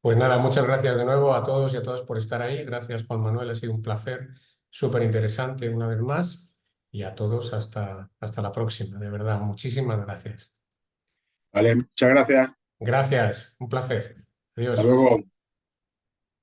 pues nada, muchas gracias de nuevo a todos y a todas por estar ahí. Gracias, Juan Manuel, ha sido un placer, súper interesante una vez más. Y a todos hasta la próxima, de verdad, muchísimas gracias. Vale, muchas gracias. Gracias, un placer. Hasta Adiós. luego.